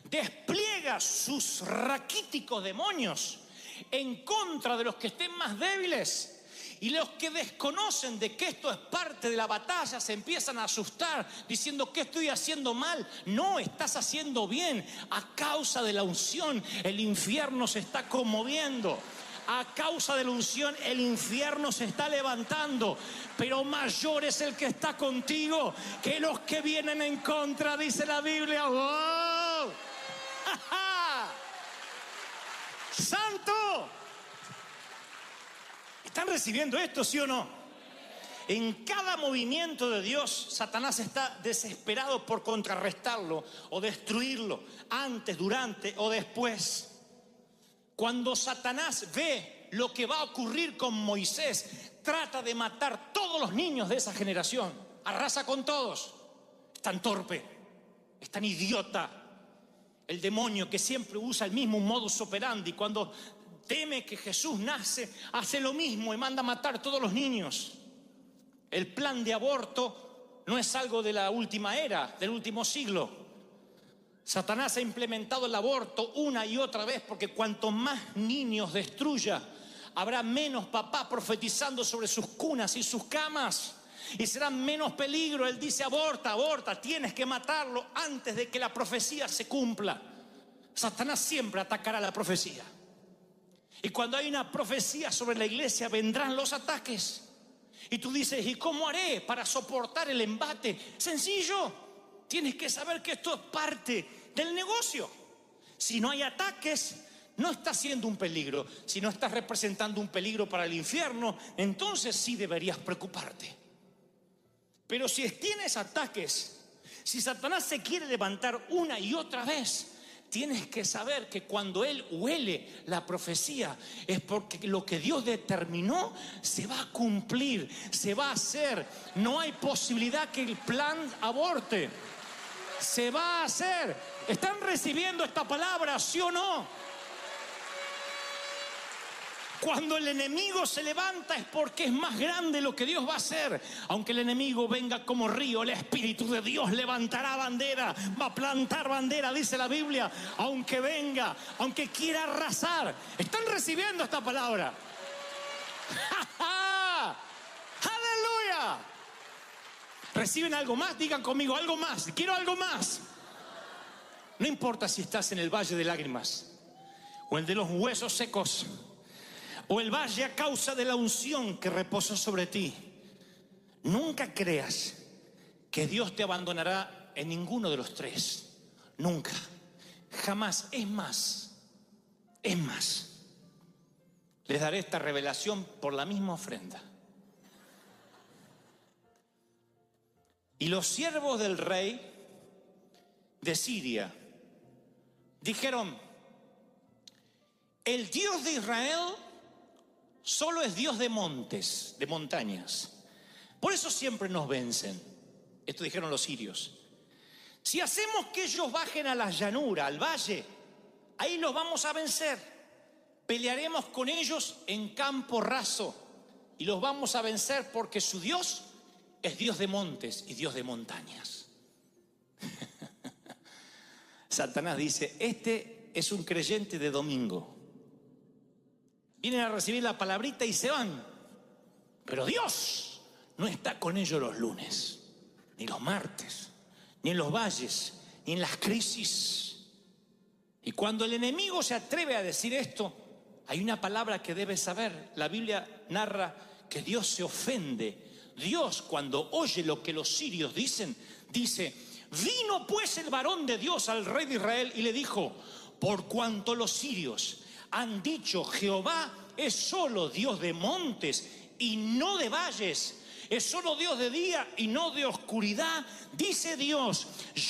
despliega sus raquíticos demonios en contra de los que estén más débiles. Y los que desconocen de que esto es parte de la batalla se empiezan a asustar diciendo: ¿qué estoy haciendo mal? No, estás haciendo bien. A causa de la unción el infierno se está conmoviendo. A causa de la unción el infierno se está levantando. Pero mayor es el que está contigo que los que vienen en contra, dice la Biblia. ¡Wow! ¡Ja, ja! ¡Santo! ¿Están recibiendo esto, sí o no? En cada movimiento de Dios, Satanás está desesperado por contrarrestarlo o destruirlo, antes, durante o después. Cuando Satanás ve lo que va a ocurrir con Moisés, trata de matar todos los niños de esa generación. Arrasa con todos. Es tan torpe, es tan idiota. El demonio que siempre usa el mismo modus operandi, cuando teme que Jesús nace, hace lo mismo y manda a matar todos los niños. El plan de aborto no es algo de la última era, del último siglo. Satanás ha implementado el aborto una y otra vez porque cuanto más niños destruya, habrá menos papá profetizando sobre sus cunas y sus camas. Y será menos peligro. Él dice: aborta, aborta, tienes que matarlo antes de que la profecía se cumpla. Satanás siempre atacará la profecía. Y cuando hay una profecía sobre la iglesia, vendrán los ataques. Y tú dices: ¿y cómo haré para soportar el embate? Sencillo, tienes que saber que esto es parte del negocio. Si no hay ataques, no estás siendo un peligro. Si no estás representando un peligro para el infierno, entonces sí deberías preocuparte. Pero si tienes ataques, si Satanás se quiere levantar una y otra vez, tienes que saber que cuando él huele la profecía es porque lo que Dios determinó se va a cumplir, se va a hacer. No hay posibilidad que el plan aborte. Se va a hacer. ¿Están recibiendo esta palabra, sí o no? Cuando el enemigo se levanta es porque es más grande lo que Dios va a hacer. Aunque el enemigo venga como río, el Espíritu de Dios levantará bandera, va a plantar bandera, dice la Biblia. Aunque venga, aunque quiera arrasar. ¿Están recibiendo esta palabra? ¡Ja, ja! ¡Aleluya! ¿Reciben algo más? Digan conmigo: algo más, quiero algo más. No importa si estás en el valle de lágrimas o el de los huesos secos, o el valle a causa de la unción que reposa sobre ti. Nunca creas que Dios te abandonará en ninguno de los tres. Nunca, jamás. Es más, les daré esta revelación por la misma ofrenda. Y los siervos del rey de Siria dijeron: el Dios de Israel solo es Dios de montes, de montañas. Por eso siempre nos vencen. Esto dijeron los sirios. Si hacemos que ellos bajen a la llanura, al valle, ahí los vamos a vencer. Pelearemos con ellos en campo raso y los vamos a vencer porque su Dios es Dios de montes y Dios de montañas. Satanás dice: este es un creyente de domingo. Vienen a recibir la palabrita y se van. Pero Dios no está con ellos los lunes, ni los martes, ni en los valles, ni en las crisis. Y cuando el enemigo se atreve a decir esto, hay una palabra que debes saber. La Biblia narra que Dios se ofende. Dios, cuando oye lo que los sirios dicen, dice: vino pues el varón de Dios al rey de Israel y le dijo: por cuanto los sirios han dicho Jehová es solo Dios de montes y no de valles, es solo Dios de día y no de oscuridad, dice Dios: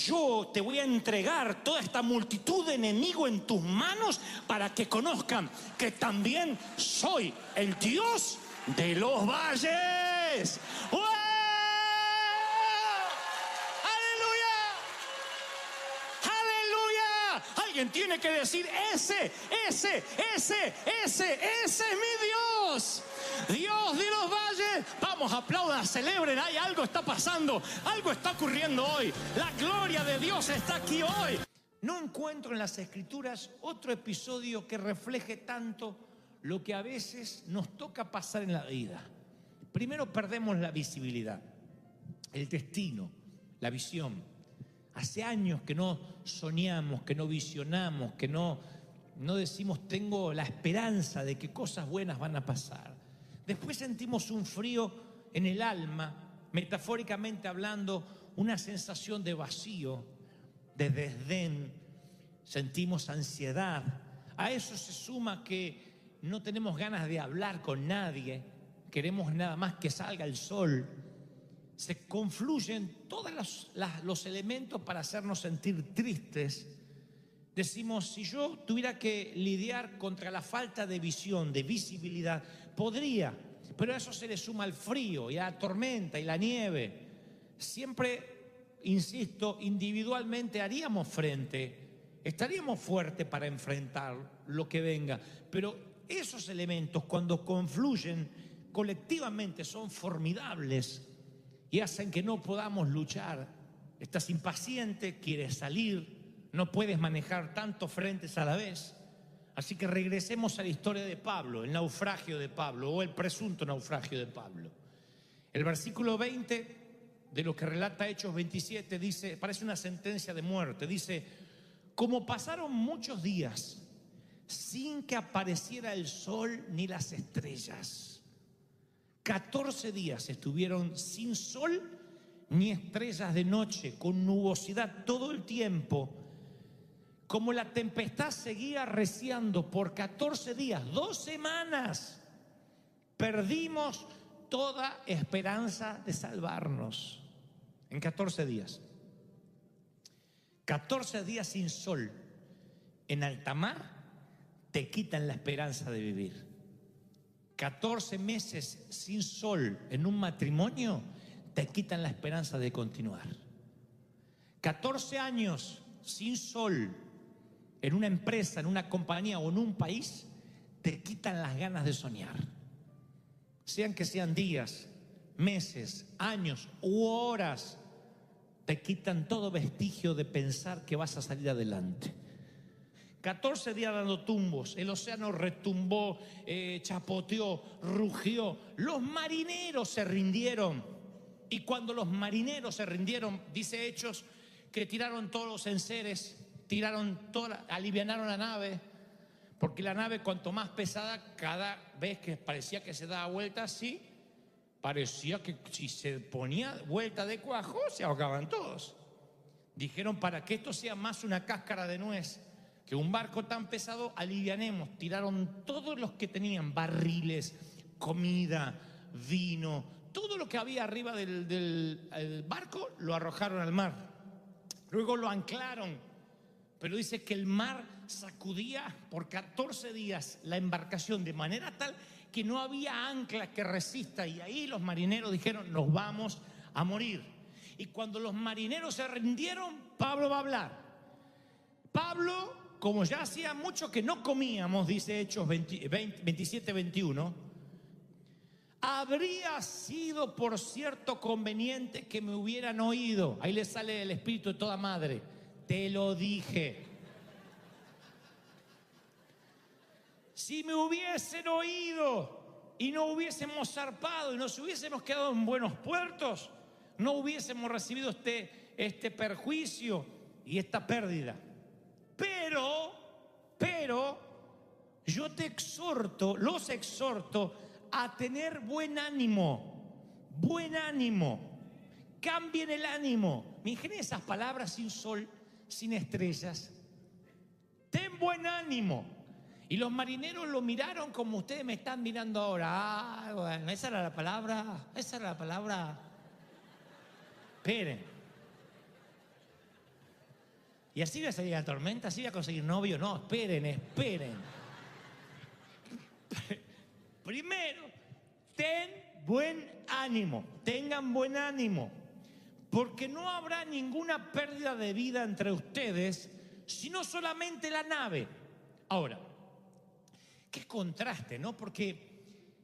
yo te voy a entregar toda esta multitud de enemigos en tus manos para que conozcan que también soy el Dios de los valles. ¡Ué! Alguien tiene que decir: ese es mi Dios, Dios de los valles. Vamos. Vamos, aplaudan, celebren, algo está pasando, algo está ocurriendo hoy. La gloria de Dios está aquí hoy. No encuentro en las Escrituras otro episodio que refleje tanto lo que a veces nos toca pasar en la vida. Primero perdemos la visibilidad, el destino, la visión. Hace años que no soñamos, que no visionamos, que no decimos tengo la esperanza de que cosas buenas van a pasar. Después sentimos un frío en el alma, metafóricamente hablando, una sensación de vacío, de desdén, sentimos ansiedad. A eso se suma que no tenemos ganas de hablar con nadie, queremos nada más que salga el sol. Se confluyen todos los elementos para hacernos sentir tristes. Decimos, si yo tuviera que lidiar contra la falta de visión, de visibilidad, podría, pero a eso se le suma el frío y la tormenta y la nieve. Siempre, insisto, individualmente haríamos frente, estaríamos fuertes para enfrentar lo que venga, pero esos elementos cuando confluyen colectivamente son formidables y hacen que no podamos luchar. Estás impaciente, quieres salir, no puedes manejar tantos frentes a la vez. Así que regresemos a la historia de Pablo, el naufragio de Pablo o el presunto naufragio de Pablo. El versículo 20 de lo que relata Hechos 27 dice, parece una sentencia de muerte, dice: como pasaron muchos días sin que apareciera el sol ni las estrellas. 14 días estuvieron sin sol ni estrellas de noche, con nubosidad todo el tiempo. Como la tempestad seguía arreciando por 14 días, 2 semanas, perdimos toda esperanza de salvarnos. En 14 días. 14 días sin sol en alta mar te quitan la esperanza de vivir. 14 meses sin sol en un matrimonio te quitan la esperanza de continuar. 14 años sin sol en una empresa, en una compañía o en un país, te quitan las ganas de soñar. Sean que sean días, meses, años u horas, te quitan todo vestigio de pensar que vas a salir adelante. 14 días dando tumbos, el océano retumbó, chapoteó, rugió. Los marineros se rindieron. Y cuando los marineros se rindieron, dice Hechos, que tiraron todos los enseres, alivianaron la nave, porque la nave cuanto más pesada, cada vez que parecía que se daba vuelta así, parecía que si se ponía vuelta de cuajo, se ahogaban todos. Dijeron, para que esto sea más una cáscara de nuez que un barco tan pesado, alivianemos. Tiraron todos los que tenían barriles, comida, vino, todo lo que había arriba del barco, lo arrojaron al mar. Luego lo anclaron. Pero dice que el mar sacudía por 14 días la embarcación de manera tal que no había ancla que resista. Y ahí los marineros dijeron, nos vamos a morir. Y cuando los marineros se rindieron, Pablo va a hablar. Pablo, como ya hacía mucho que no comíamos, dice Hechos 27, 21, habría sido por cierto conveniente que me hubieran oído. Ahí le sale el espíritu de toda madre. Te lo dije. Si me hubiesen oído y no hubiésemos zarpado y nos hubiésemos quedado en buenos puertos, no hubiésemos recibido este perjuicio y esta pérdida. Pero yo los exhorto a tener buen ánimo. Buen ánimo. Cambien el ánimo. Me ingenié esas palabras: sin sol, sin estrellas. Ten buen ánimo. Y los marineros lo miraron como ustedes me están mirando ahora. Bueno, esa era la palabra. Esperen. Y así voy a salir a la tormenta, así voy a conseguir novio. No, esperen. Primero, ten buen ánimo. Tengan buen ánimo. Porque no habrá ninguna pérdida de vida entre ustedes, sino solamente la nave. Ahora, qué contraste, ¿no? Porque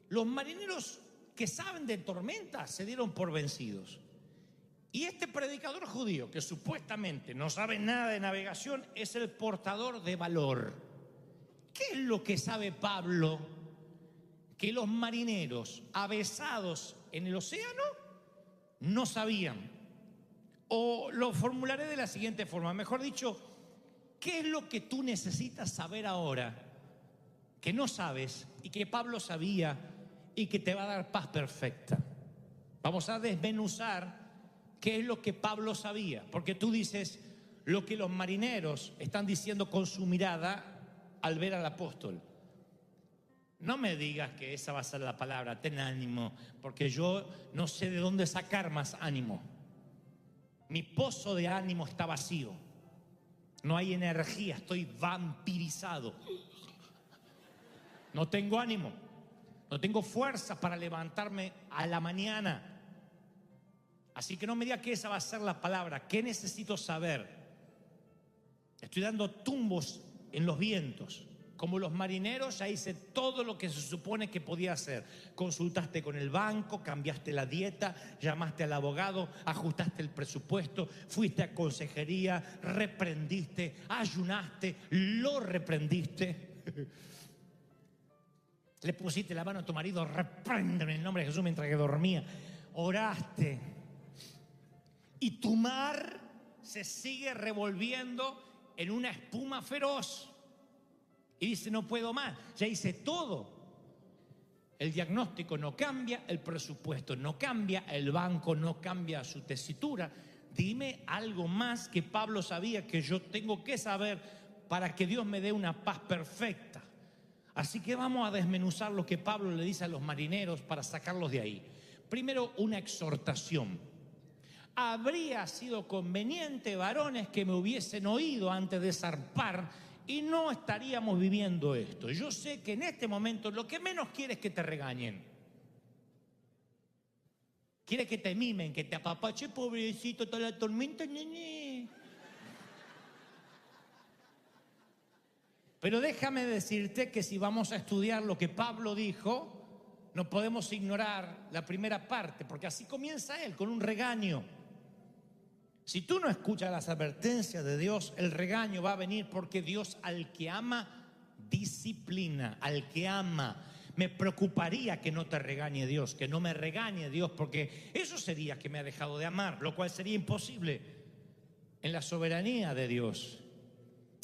los marineros que saben de tormentas se dieron por vencidos. Y este predicador judío, que supuestamente no sabe nada de navegación, es el portador de valor. ¿Qué es lo que sabe Pablo que los marineros avesados en el océano no sabían? O lo formularé de la siguiente forma, mejor dicho, ¿qué es lo que tú necesitas saber ahora que no sabes y que Pablo sabía y que te va a dar paz perfecta? Vamos a desmenuzar qué es lo que Pablo sabía, porque tú dices lo que los marineros están diciendo con su mirada al ver al apóstol. No me digas que esa va a ser la palabra, ten ánimo, porque yo no sé de dónde sacar más ánimo. Mi pozo de ánimo está vacío. No hay energía, estoy vampirizado. No tengo ánimo, no tengo fuerza para levantarme a la mañana. Así que no me diga que esa va a ser la palabra. ¿Qué necesito saber? Estoy dando tumbos en los vientos. Como los marineros, ya hice todo lo que se supone que podía hacer. Consultaste con el banco, cambiaste la dieta, llamaste al abogado, ajustaste el presupuesto, fuiste a consejería, reprendiste, ayunaste, lo reprendiste. Le pusiste la mano a tu marido, repréndeme en el nombre de Jesús mientras que dormía. Oraste. Y tu mar se sigue revolviendo en una espuma feroz. Y dice, no puedo más, ya hice todo. El diagnóstico no cambia, el presupuesto no cambia, el banco no cambia su tesitura. Dime algo más que Pablo sabía que yo tengo que saber para que Dios me dé una paz perfecta. Así que vamos a desmenuzar lo que Pablo le dice a los marineros para sacarlos de ahí. Primero, una exhortación. Habría sido conveniente, varones, que me hubiesen oído antes de zarpar y no estaríamos viviendo esto. Yo sé que en este momento lo que menos quieres es que te regañen. Quieres que te mimen, que te apapache, pobrecito, toda la tormenta, nene. Pero déjame decirte que si vamos a estudiar lo que Pablo dijo, no podemos ignorar la primera parte, porque así comienza él, con un regaño. Si tú no escuchas las advertencias de Dios, el regaño va a venir, porque Dios al que ama, disciplina, al que ama. Me preocuparía que no te regañe Dios, que no me regañe Dios, porque eso sería que me ha dejado de amar, lo cual sería imposible en la soberanía de Dios,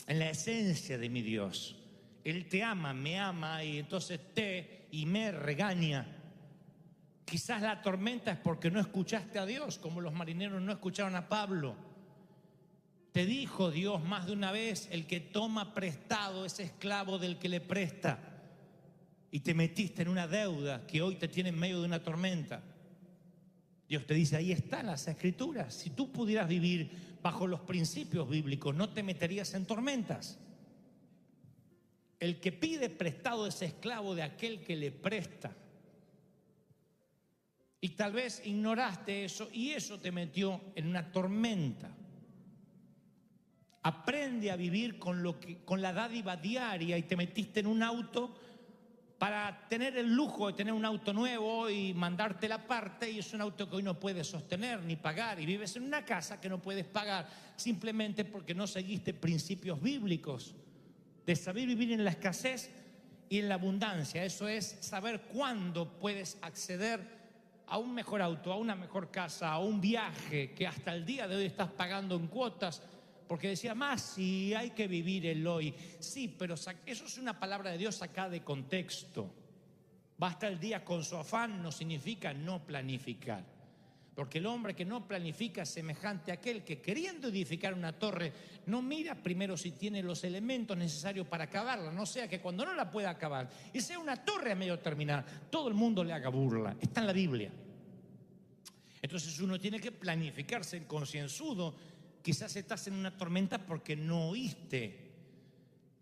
en la esencia de mi Dios. Él te ama, me ama, y entonces te y me regaña. Quizás la tormenta es porque no escuchaste a Dios, como los marineros no escucharon a Pablo. Te dijo Dios más de una vez, el que toma prestado es esclavo del que le presta. Y te metiste en una deuda que hoy te tiene en medio de una tormenta. Dios te dice, ahí están las escrituras. Si tú pudieras vivir bajo los principios bíblicos, no te meterías en tormentas. El que pide prestado es esclavo de aquel que le presta. Y tal vez ignoraste eso y eso te metió en una tormenta. Aprende a vivir con la dádiva diaria, y te metiste en un auto para tener el lujo de tener un auto nuevo y mandarte la parte, y es un auto que hoy no puedes sostener ni pagar, y vives en una casa que no puedes pagar simplemente porque no seguiste principios bíblicos de saber vivir en la escasez y en la abundancia. Eso es saber cuándo puedes acceder a un mejor auto, a una mejor casa, a un viaje que hasta el día de hoy estás pagando en cuotas, porque decía, más si hay que vivir el hoy. Sí, pero eso es una palabra de Dios sacada de contexto. Basta el día con su afán no significa no planificar, porque el hombre que no planifica es semejante a aquel que, queriendo edificar una torre, no mira primero si tiene los elementos necesarios para acabarla, no sea que cuando no la pueda acabar y sea una torre a medio terminar, todo el mundo le haga burla. Está en la Biblia. Entonces uno tiene que planificarse en concienzudo. Quizás estás en una tormenta porque no oíste.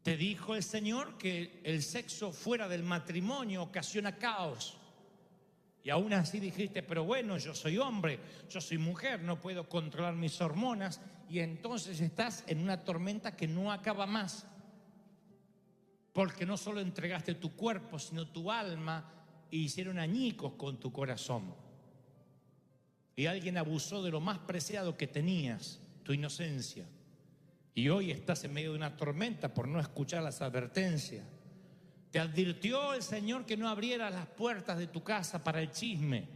Te dijo el Señor que el sexo fuera del matrimonio ocasiona caos. Y aún así dijiste, pero bueno, yo soy hombre, yo soy mujer, no puedo controlar mis hormonas. Y entonces estás en una tormenta que no acaba más. Porque no solo entregaste tu cuerpo, sino tu alma e hicieron añicos con tu corazón. Y alguien abusó de lo más preciado que tenías, tu inocencia. Y hoy estás en medio de una tormenta por no escuchar las advertencias. Te advirtió el Señor que no abrieras las puertas de tu casa para el chisme,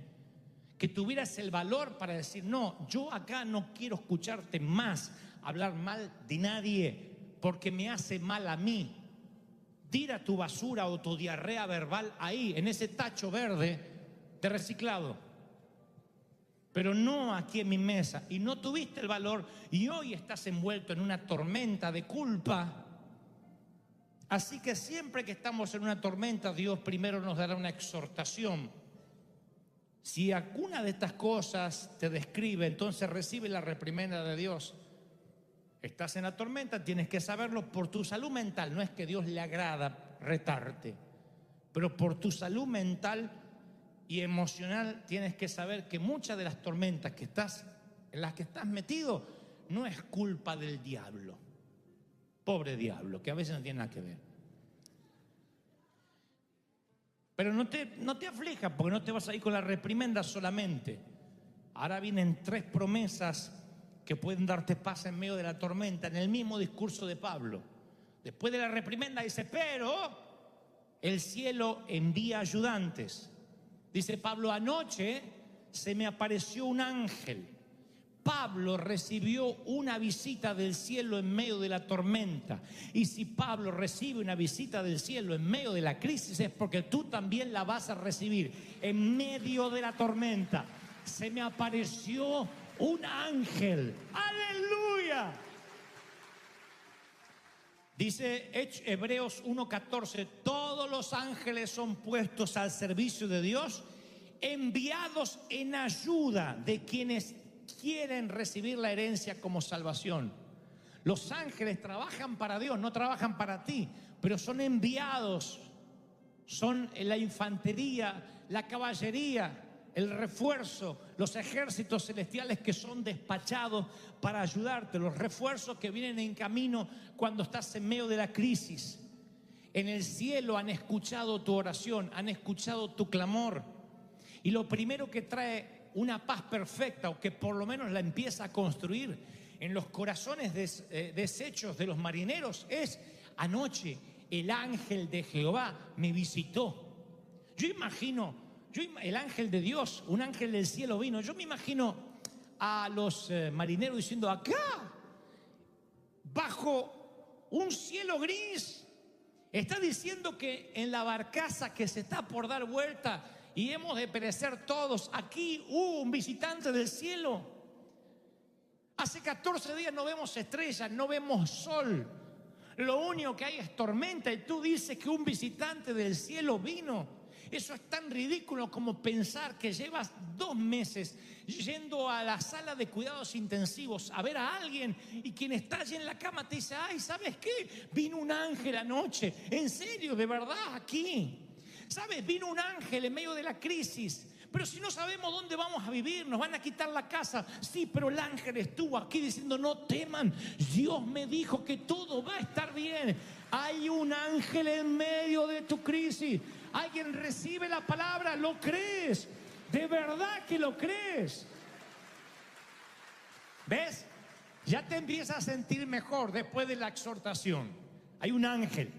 que tuvieras el valor para decir: no, yo acá no quiero escucharte más hablar mal de nadie, porque me hace mal a mí. Tira tu basura o tu diarrea verbal ahí, en ese tacho verde de reciclado, pero no aquí en mi mesa. Y no tuviste el valor y hoy estás envuelto en una tormenta de culpa. Así que siempre que estamos en una tormenta, Dios primero nos dará una exhortación. Si alguna de estas cosas te describe, entonces recibe la reprimenda de Dios. Estás en la tormenta, tienes que saberlo por tu salud mental. No es que Dios le agrada retarte, pero por tu salud mental y emocional tienes que saber que muchas de las tormentas en las que estás metido no es culpa del diablo. Pobre diablo, que a veces no tiene nada que ver. Pero no te aflijas, porque no te vas a ir con la reprimenda solamente. Ahora vienen 3 promesas que pueden darte paz en medio de la tormenta, en el mismo discurso de Pablo. Después de la reprimenda dice: pero el cielo envía ayudantes. Dice Pablo: anoche se me apareció un ángel. Pablo recibió una visita del cielo en medio de la tormenta. Y si Pablo recibe una visita del cielo en medio de la crisis, es porque tú también la vas a recibir en medio de la tormenta. Se me apareció un ángel. ¡Aleluya! Dice Hebreos 1:14: todos los ángeles son puestos al servicio de Dios, enviados en ayuda de quienes quieren recibir la herencia como salvación. Los ángeles trabajan para Dios, no trabajan para ti, pero son enviados. Son la infantería, la caballería, el refuerzo, los ejércitos celestiales que son despachados para ayudarte, los refuerzos que vienen en camino cuando estás en medio de la crisis. En el cielo han escuchado tu oración, han escuchado tu clamor, y lo primero que trae una paz perfecta, o que por lo menos la empieza a construir en los corazones deshechos de los marineros, es: anoche el ángel de Jehová me visitó. Yo imagino, el ángel de Dios, un ángel del cielo vino. Yo me imagino a los marineros diciendo: acá, bajo un cielo gris, está diciendo que en la barcaza que se está por dar vuelta y hemos de perecer todos, aquí hubo un visitante del cielo. Hace 14 días no vemos estrellas, no vemos sol, lo único que hay es tormenta, y tú dices que un visitante del cielo vino. Eso es tan ridículo como pensar que llevas 2 meses yendo a la sala de cuidados intensivos a ver a alguien, y quien está allí en la cama te dice: ay, ¿sabes qué? Vino un ángel anoche. En serio, de verdad, aquí. ¿Sabes? Vino un ángel en medio de la crisis. Pero si no sabemos dónde vamos a vivir, nos van a quitar la casa. Sí, pero el ángel estuvo aquí diciendo: no teman, Dios me dijo que todo va a estar bien. Hay un ángel en medio de tu crisis. Alguien recibe la palabra, ¿lo crees? ¿De verdad que lo crees? ¿Ves? Ya te empiezas a sentir mejor después de la exhortación. Hay un ángel.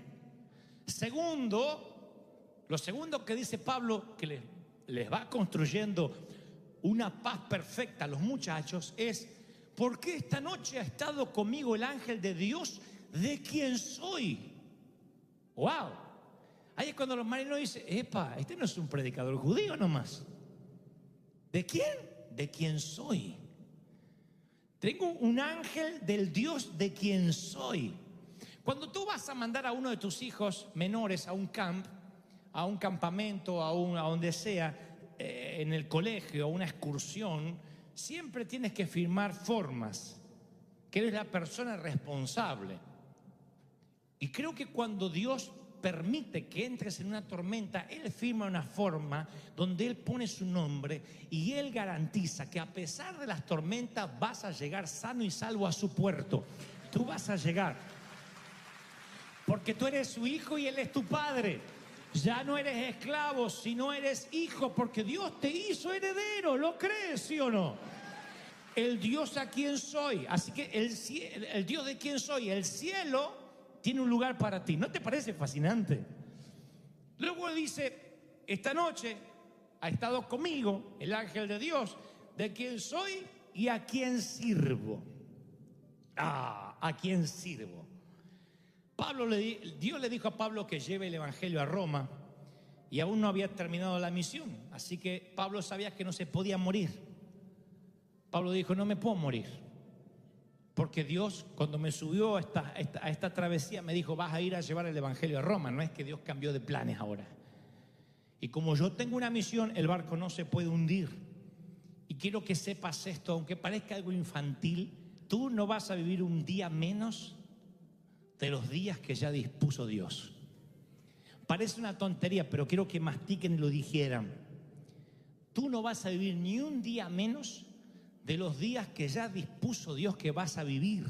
Lo segundo que dice Pablo, que les va construyendo una paz perfecta a los muchachos, es: ¿por qué esta noche ha estado conmigo el ángel de Dios, de quien soy? ¡Wow! Ahí es cuando los marineros dicen: epa, este no es un predicador judío nomás. ¿De quién? De quien soy. Tengo un ángel del Dios de quien soy. Cuando tú vas a mandar a uno de tus hijos menores a un campamento, a donde sea, en el colegio, a una excursión, siempre tienes que firmar formas, que eres la persona responsable. Y creo que cuando Dios permite que entres en una tormenta, Él firma una forma donde Él pone su nombre, y Él garantiza que a pesar de las tormentas vas a llegar sano y salvo a su puerto. Tú vas a llegar, porque tú eres su hijo y Él es tu padre. Ya no eres esclavo, sino eres hijo, porque Dios te hizo heredero. ¿Lo crees, sí o no? El Dios a quien soy. Así que el Dios de quien soy, el cielo, tiene un lugar para ti. ¿No te parece fascinante? Luego dice, esta noche ha estado conmigo el ángel de Dios, de quien soy y a quien sirvo. ¿A quién sirvo? Dios le dijo a Pablo que lleve el evangelio a Roma y aún no había terminado la misión. Así que Pablo sabía que no se podía morir. Pablo dijo, no me puedo morir. Porque Dios, cuando me subió a esta travesía, me dijo, vas a ir a llevar el evangelio a Roma. No es que Dios cambió de planes ahora. Y como yo tengo una misión, el barco no se puede hundir. Y quiero que sepas esto, aunque parezca algo infantil, tú no vas a vivir un día menos de los días que ya dispuso Dios. Parece una tontería, pero quiero que mastiquen y lo dijeran. Tú no vas a vivir ni un día menos de los días que ya dispuso Dios que vas a vivir.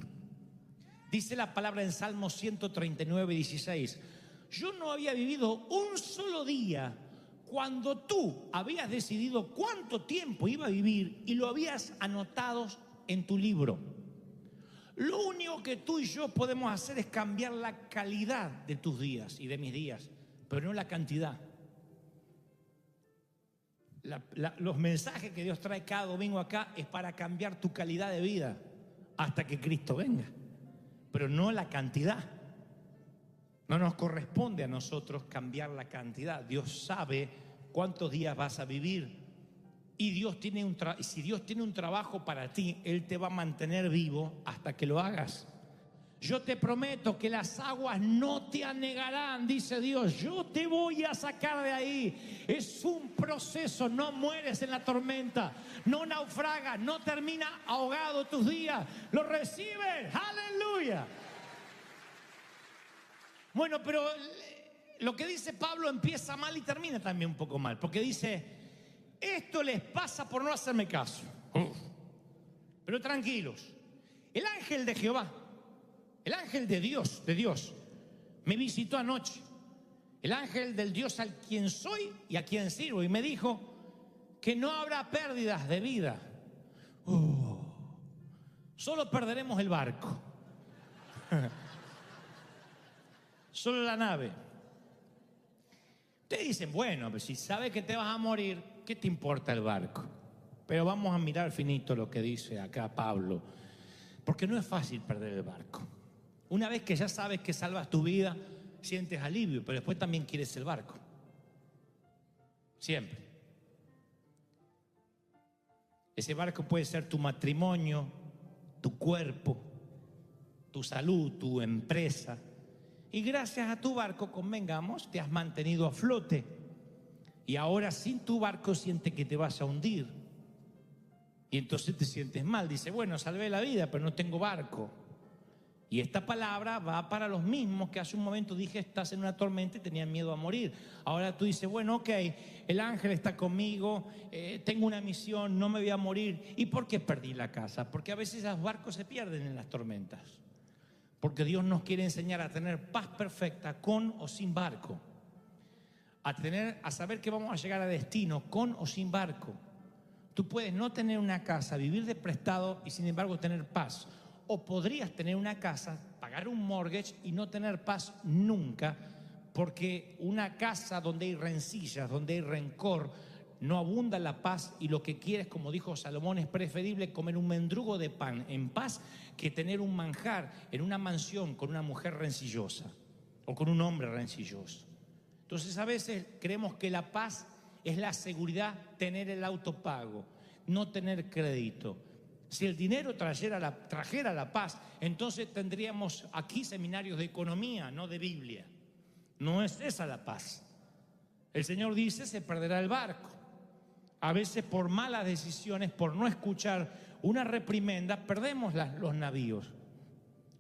Dice la palabra en Salmo 139, 16. Yo no había vivido un solo día cuando tú habías decidido cuánto tiempo iba a vivir y lo habías anotado en tu libro. Lo único que tú y yo podemos hacer es cambiar la calidad de tus días y de mis días, pero no la cantidad. Los mensajes que Dios trae cada domingo acá es para cambiar tu calidad de vida hasta que Cristo venga, pero no la cantidad. No nos corresponde a nosotros cambiar la cantidad. Dios sabe cuántos días vas a vivir. Y si Dios tiene un trabajo para ti, Él te va a mantener vivo hasta que lo hagas. Yo te prometo que las aguas no te anegarán, dice Dios. Yo te voy a sacar de ahí. Es un proceso, no mueres en la tormenta, no naufragas, no termina ahogado tus días. Lo recibes, aleluya. Bueno, pero lo que dice Pablo empieza mal y termina también un poco mal, porque dice, esto les pasa por no hacerme caso. Pero tranquilos, el ángel de Jehová, el ángel de Dios, me visitó anoche. El ángel del Dios al quien soy y a quien sirvo, y me dijo que no habrá pérdidas de vida. Solo perderemos el barco. Solo la nave. Ustedes dicen, bueno, pues si sabes que te vas a morir, ¿qué te importa el barco? Pero vamos a mirar finito lo que dice acá Pablo, porque no es fácil perder el barco. Una vez que ya sabes que salvas tu vida, sientes alivio, pero después también quieres el barco. Siempre. Ese barco puede ser tu matrimonio, tu cuerpo, tu salud, tu empresa. Y gracias a tu barco, convengamos, te has mantenido a flote. Y ahora sin tu barco sientes que te vas a hundir. Y entonces te sientes mal. Dice, bueno, salvé la vida, pero no tengo barco. Y esta palabra va para los mismos que hace un momento dije, estás en una tormenta y tenían miedo a morir. Ahora tú dices, bueno, ok, el ángel está conmigo, tengo una misión, no me voy a morir. ¿Y por qué perdí la casa? Porque a veces los barcos se pierden en las tormentas. Porque Dios nos quiere enseñar a tener paz perfecta con o sin barco. A saber que vamos a llegar a destino con o sin barco. Tú puedes no tener una casa, vivir de prestado y sin embargo tener paz. O podrías tener una casa, pagar un mortgage y no tener paz nunca, porque una casa donde hay rencillas, donde hay rencor, no abunda la paz, y lo que quieres, como dijo Salomón, es preferible comer un mendrugo de pan en paz que tener un manjar en una mansión con una mujer rencillosa o con un hombre rencilloso. Entonces a veces creemos que la paz es la seguridad, tener el auto pago, no tener crédito. Si el dinero trajera la paz, entonces tendríamos aquí seminarios de economía, no de Biblia. No es esa la paz. El Señor dice, se perderá el barco. A veces por malas decisiones, por no escuchar una reprimenda, perdemos los navíos.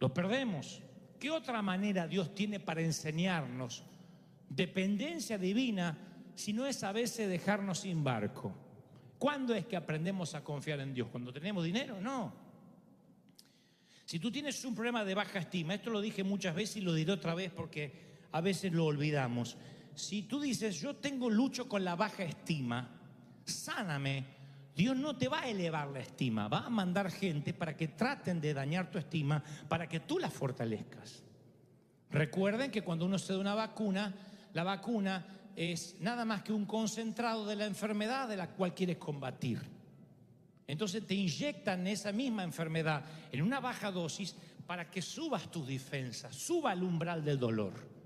Los perdemos. ¿Qué otra manera Dios tiene para enseñarnos dependencia divina si no es a veces dejarnos sin barco? ¿Cuándo es que aprendemos a confiar en Dios? ¿Cuando tenemos dinero? No. Si tú tienes un problema de baja estima, esto lo dije muchas veces y lo diré otra vez porque a veces lo olvidamos. Si tú dices, yo lucho con la baja estima, sáname, Dios no te va a elevar la estima, va a mandar gente para que traten de dañar tu estima, para que tú la fortalezcas. Recuerden que cuando uno se da una vacuna, la vacuna es nada más que un concentrado de la enfermedad de la cual quieres combatir. Entonces te inyectan esa misma enfermedad en una baja dosis para que subas tus defensas, suba el umbral del dolor.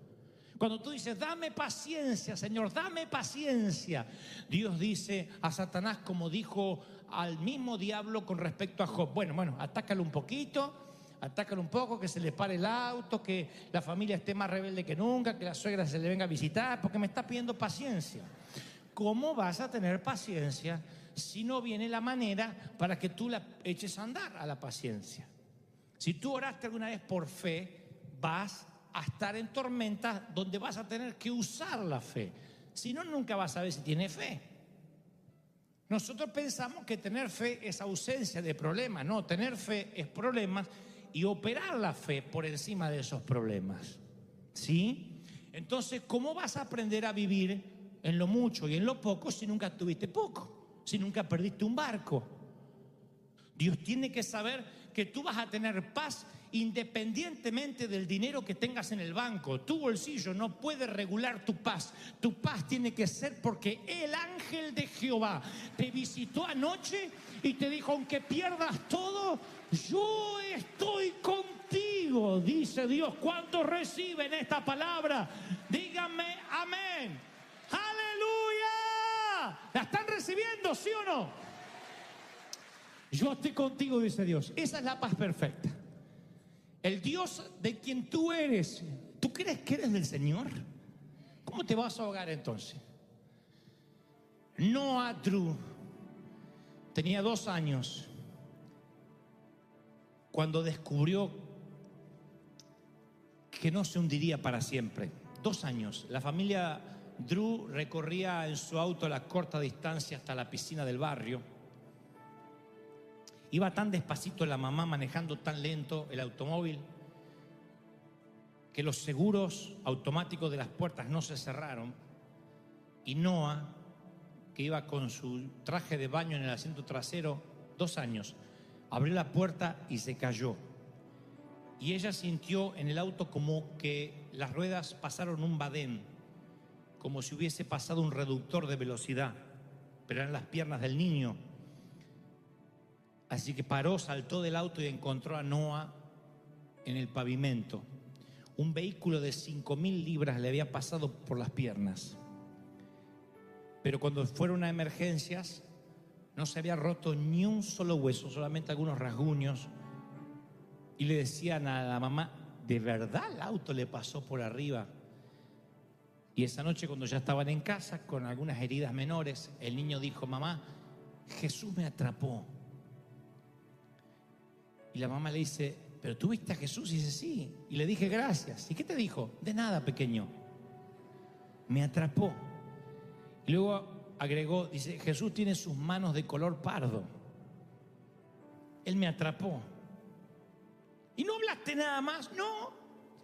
Cuando tú dices, dame paciencia, Señor, dame paciencia, Dios dice a Satanás, como dijo al mismo diablo con respecto a Job, bueno, atácalo un poquito, atácalo un poco, que se le pare el auto, que la familia esté más rebelde que nunca, que la suegra se le venga a visitar, porque me está pidiendo paciencia. ¿Cómo vas a tener paciencia si no viene la manera para que tú la eches a andar a la paciencia? Si tú oraste alguna vez por fe, vas a estar en tormentas donde vas a tener que usar la fe. Si no, nunca vas a ver si tiene fe. Nosotros pensamos que tener fe es ausencia de problemas. No, tener fe es problemas y operar la fe por encima de esos problemas. ¿Sí? Entonces, ¿cómo vas a aprender a vivir en lo mucho y en lo poco si nunca tuviste poco? Si nunca perdiste un barco. Dios tiene que saber que tú vas a tener paz independientemente del dinero que tengas en el banco. Tu bolsillo no puede regular tu paz. Tu paz tiene que ser porque el ángel de Jehová te visitó anoche y te dijo, aunque pierdas todo, yo estoy contigo, dice Dios. ¿Cuántos reciben esta palabra? Díganme amén. ¡Aleluya! ¿La están recibiendo, sí o no? Yo estoy contigo, dice Dios. Esa es la paz perfecta. El Dios de quien tú eres, ¿tú crees que eres del Señor? ¿Cómo te vas a ahogar entonces? Noah Drew tenía 2 años cuando descubrió que no se hundiría para siempre. 2 años. La familia Drew recorría en su auto la corta distancia hasta la piscina del barrio. Iba tan despacito la mamá, manejando tan lento el automóvil, que los seguros automáticos de las puertas no se cerraron. Y Noah, que iba con su traje de baño en el asiento trasero, 2 años, abrió la puerta y se cayó. Y ella sintió en el auto como que las ruedas pasaron un badén, como si hubiese pasado un reductor de velocidad, pero eran las piernas del niño. Así que paró, saltó del auto y encontró a Noah en el pavimento. Un vehículo de 5.000 libras le había pasado por las piernas. Pero cuando fueron a emergencias, no se había roto ni un solo hueso, solamente algunos rasguños. Y le decían a la mamá, ¿de verdad el auto le pasó por arriba? Y esa noche, cuando ya estaban en casa, con algunas heridas menores, el niño dijo, mamá, Jesús me atrapó. Y la mamá le dice, ¿pero tú viste a Jesús? Y dice, sí. Y le dije, gracias. ¿Y qué te dijo? De nada, pequeño. Me atrapó. Y luego agregó, dice, Jesús tiene sus manos de color pardo. Él me atrapó. ¿Y no hablaste nada más? No.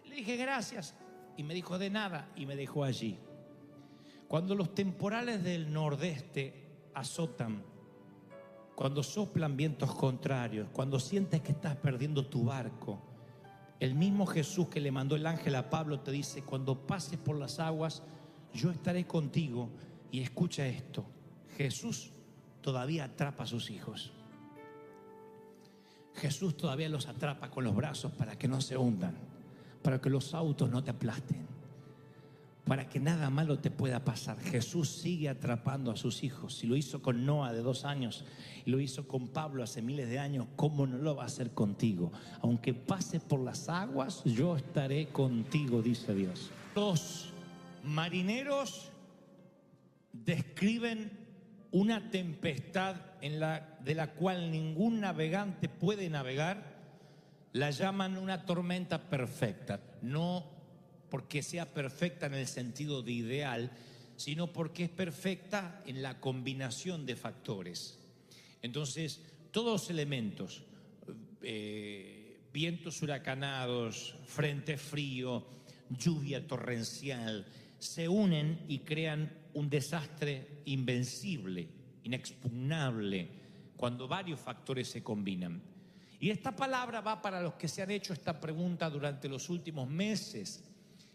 Le dije, gracias. Y me dijo, de nada. Y me dejó allí. Cuando los temporales del nordeste azotan, cuando soplan vientos contrarios, cuando sientes que estás perdiendo tu barco, el mismo Jesús que le mandó el ángel a Pablo te dice, cuando pases por las aguas, yo estaré contigo. Y escucha esto, Jesús todavía atrapa a sus hijos. Jesús todavía los atrapa con los brazos para que no se hundan, para que los autos no te aplasten, para que nada malo te pueda pasar. Jesús sigue atrapando a sus hijos. Si lo hizo con Noah de 2 años y lo hizo con Pablo hace miles de años, ¿cómo no lo va a hacer contigo? Aunque pases por las aguas, yo estaré contigo, dice Dios. Los marineros describen una tempestad de la cual ningún navegante puede navegar. La llaman una tormenta perfecta. No porque sea perfecta en el sentido de ideal, sino porque es perfecta en la combinación de factores. Entonces, todos los elementos, vientos huracanados, frente frío, lluvia torrencial, se unen y crean un desastre invencible, inexpugnable, cuando varios factores se combinan. Y esta palabra va para los que se han hecho esta pregunta durante los últimos meses,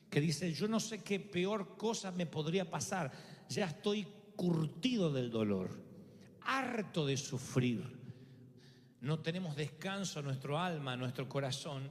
que dicen: yo no sé qué peor cosa me podría pasar, ya estoy curtido del dolor, harto de sufrir, no tenemos descanso a nuestro alma, a nuestro corazón,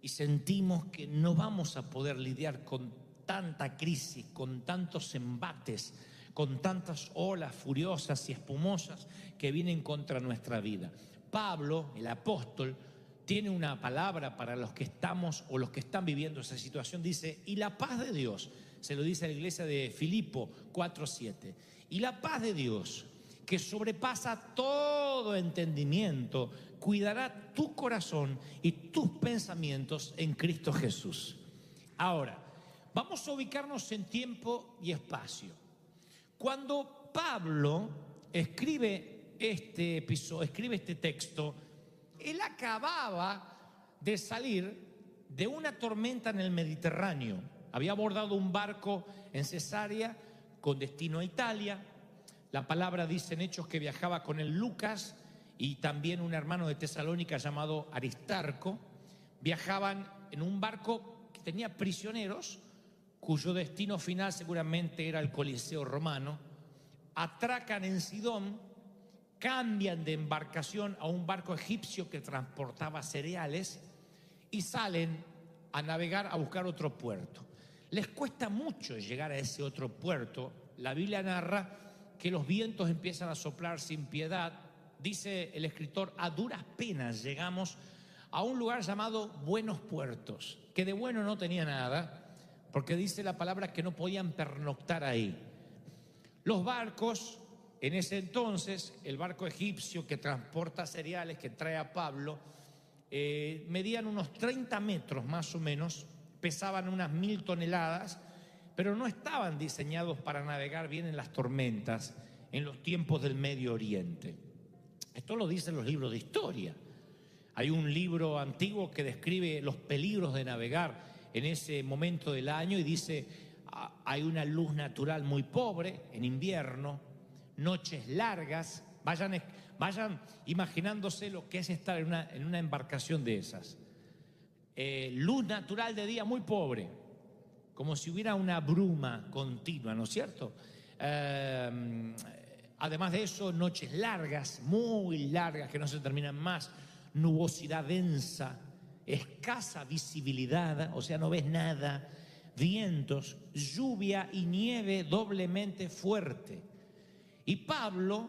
y sentimos que no vamos a poder lidiar con tanta crisis, con tantos embates, con tantas olas furiosas y espumosas que vienen contra nuestra vida. Pablo, el apóstol, tiene una palabra para los que estamos o los que están viviendo esa situación. Dice: y la paz de Dios, se lo dice a la iglesia de Filipo 4:7, y la paz de Dios, que sobrepasa todo entendimiento, cuidará tu corazón y tus pensamientos en Cristo Jesús. Ahora, vamos a ubicarnos en tiempo y espacio. Cuando Pablo escribe este texto, él acababa de salir de una tormenta en el Mediterráneo. Había abordado un barco en Cesarea con destino a Italia. La palabra dice en Hechos que viajaba con él Lucas y también un hermano de Tesalónica llamado Aristarco. Viajaban en un barco que tenía prisioneros, cuyo destino final seguramente era el Coliseo romano. Atracan en Sidón, cambian de embarcación a un barco egipcio que transportaba cereales y salen a navegar a buscar otro puerto. Les cuesta mucho llegar a ese otro puerto. La Biblia narra que los vientos empiezan a soplar sin piedad. Dice el escritor: a duras penas llegamos a un lugar llamado Buenos Puertos, que de bueno no tenía nada, porque dice la palabra que no podían pernoctar ahí. Los barcos, en ese entonces, el barco egipcio que transporta cereales, que trae a Pablo, medían unos 30 metros más o menos, pesaban unas 1000 toneladas, pero no estaban diseñados para navegar bien en las tormentas en los tiempos del Medio Oriente. Esto lo dicen los libros de historia. Hay un libro antiguo que describe los peligros de navegar en ese momento del año y dice: hay una luz natural muy pobre en invierno, noches largas. Vayan imaginándose lo que es estar en una embarcación de esas. Luz natural de día muy pobre, como si hubiera una bruma continua, ¿no es cierto? Además de eso, noches largas, muy largas, que no se terminan más, nubosidad densa, escasa visibilidad, o sea, no ves nada, vientos, lluvia y nieve doblemente fuerte. Y Pablo,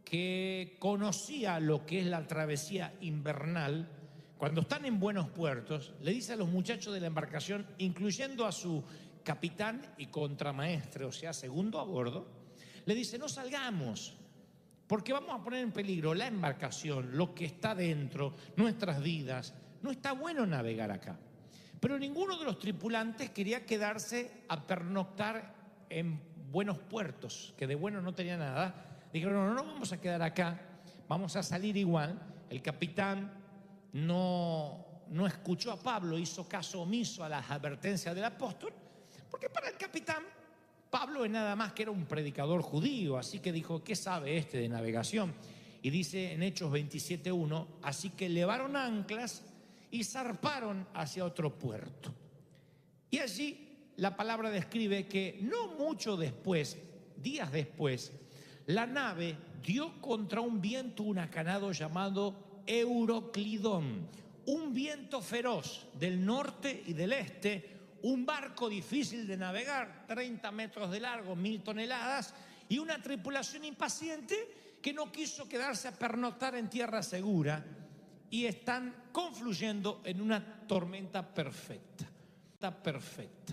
que conocía lo que es la travesía invernal, cuando están en Buenos Puertos, le dice a los muchachos de la embarcación, incluyendo a su capitán y contramaestre, o sea, segundo a bordo, le dice: no salgamos, porque vamos a poner en peligro la embarcación, lo que está dentro, nuestras vidas. No está bueno navegar acá. Pero ninguno de los tripulantes quería quedarse a pernoctar en Buenos Puertos, que de bueno no tenía nada. Dijeron: no vamos a quedar acá, vamos a salir igual. El capitán no escuchó a Pablo, hizo caso omiso a las advertencias del apóstol, porque para el capitán Pablo es nada más que era un predicador judío, así que dijo: ¿qué sabe este de navegación? Y dice en Hechos 27:1, así que levaron anclas y zarparon hacia otro puerto. Y allí la palabra describe que no mucho después, días después, la nave dio contra un viento huracanado llamado Euroclidón, un viento feroz del norte y del este, un barco difícil de navegar, 30 metros de largo, 1000 toneladas, y una tripulación impaciente que no quiso quedarse a pernoctar en tierra segura, y están confluyendo en una tormenta perfecta. Está perfecta.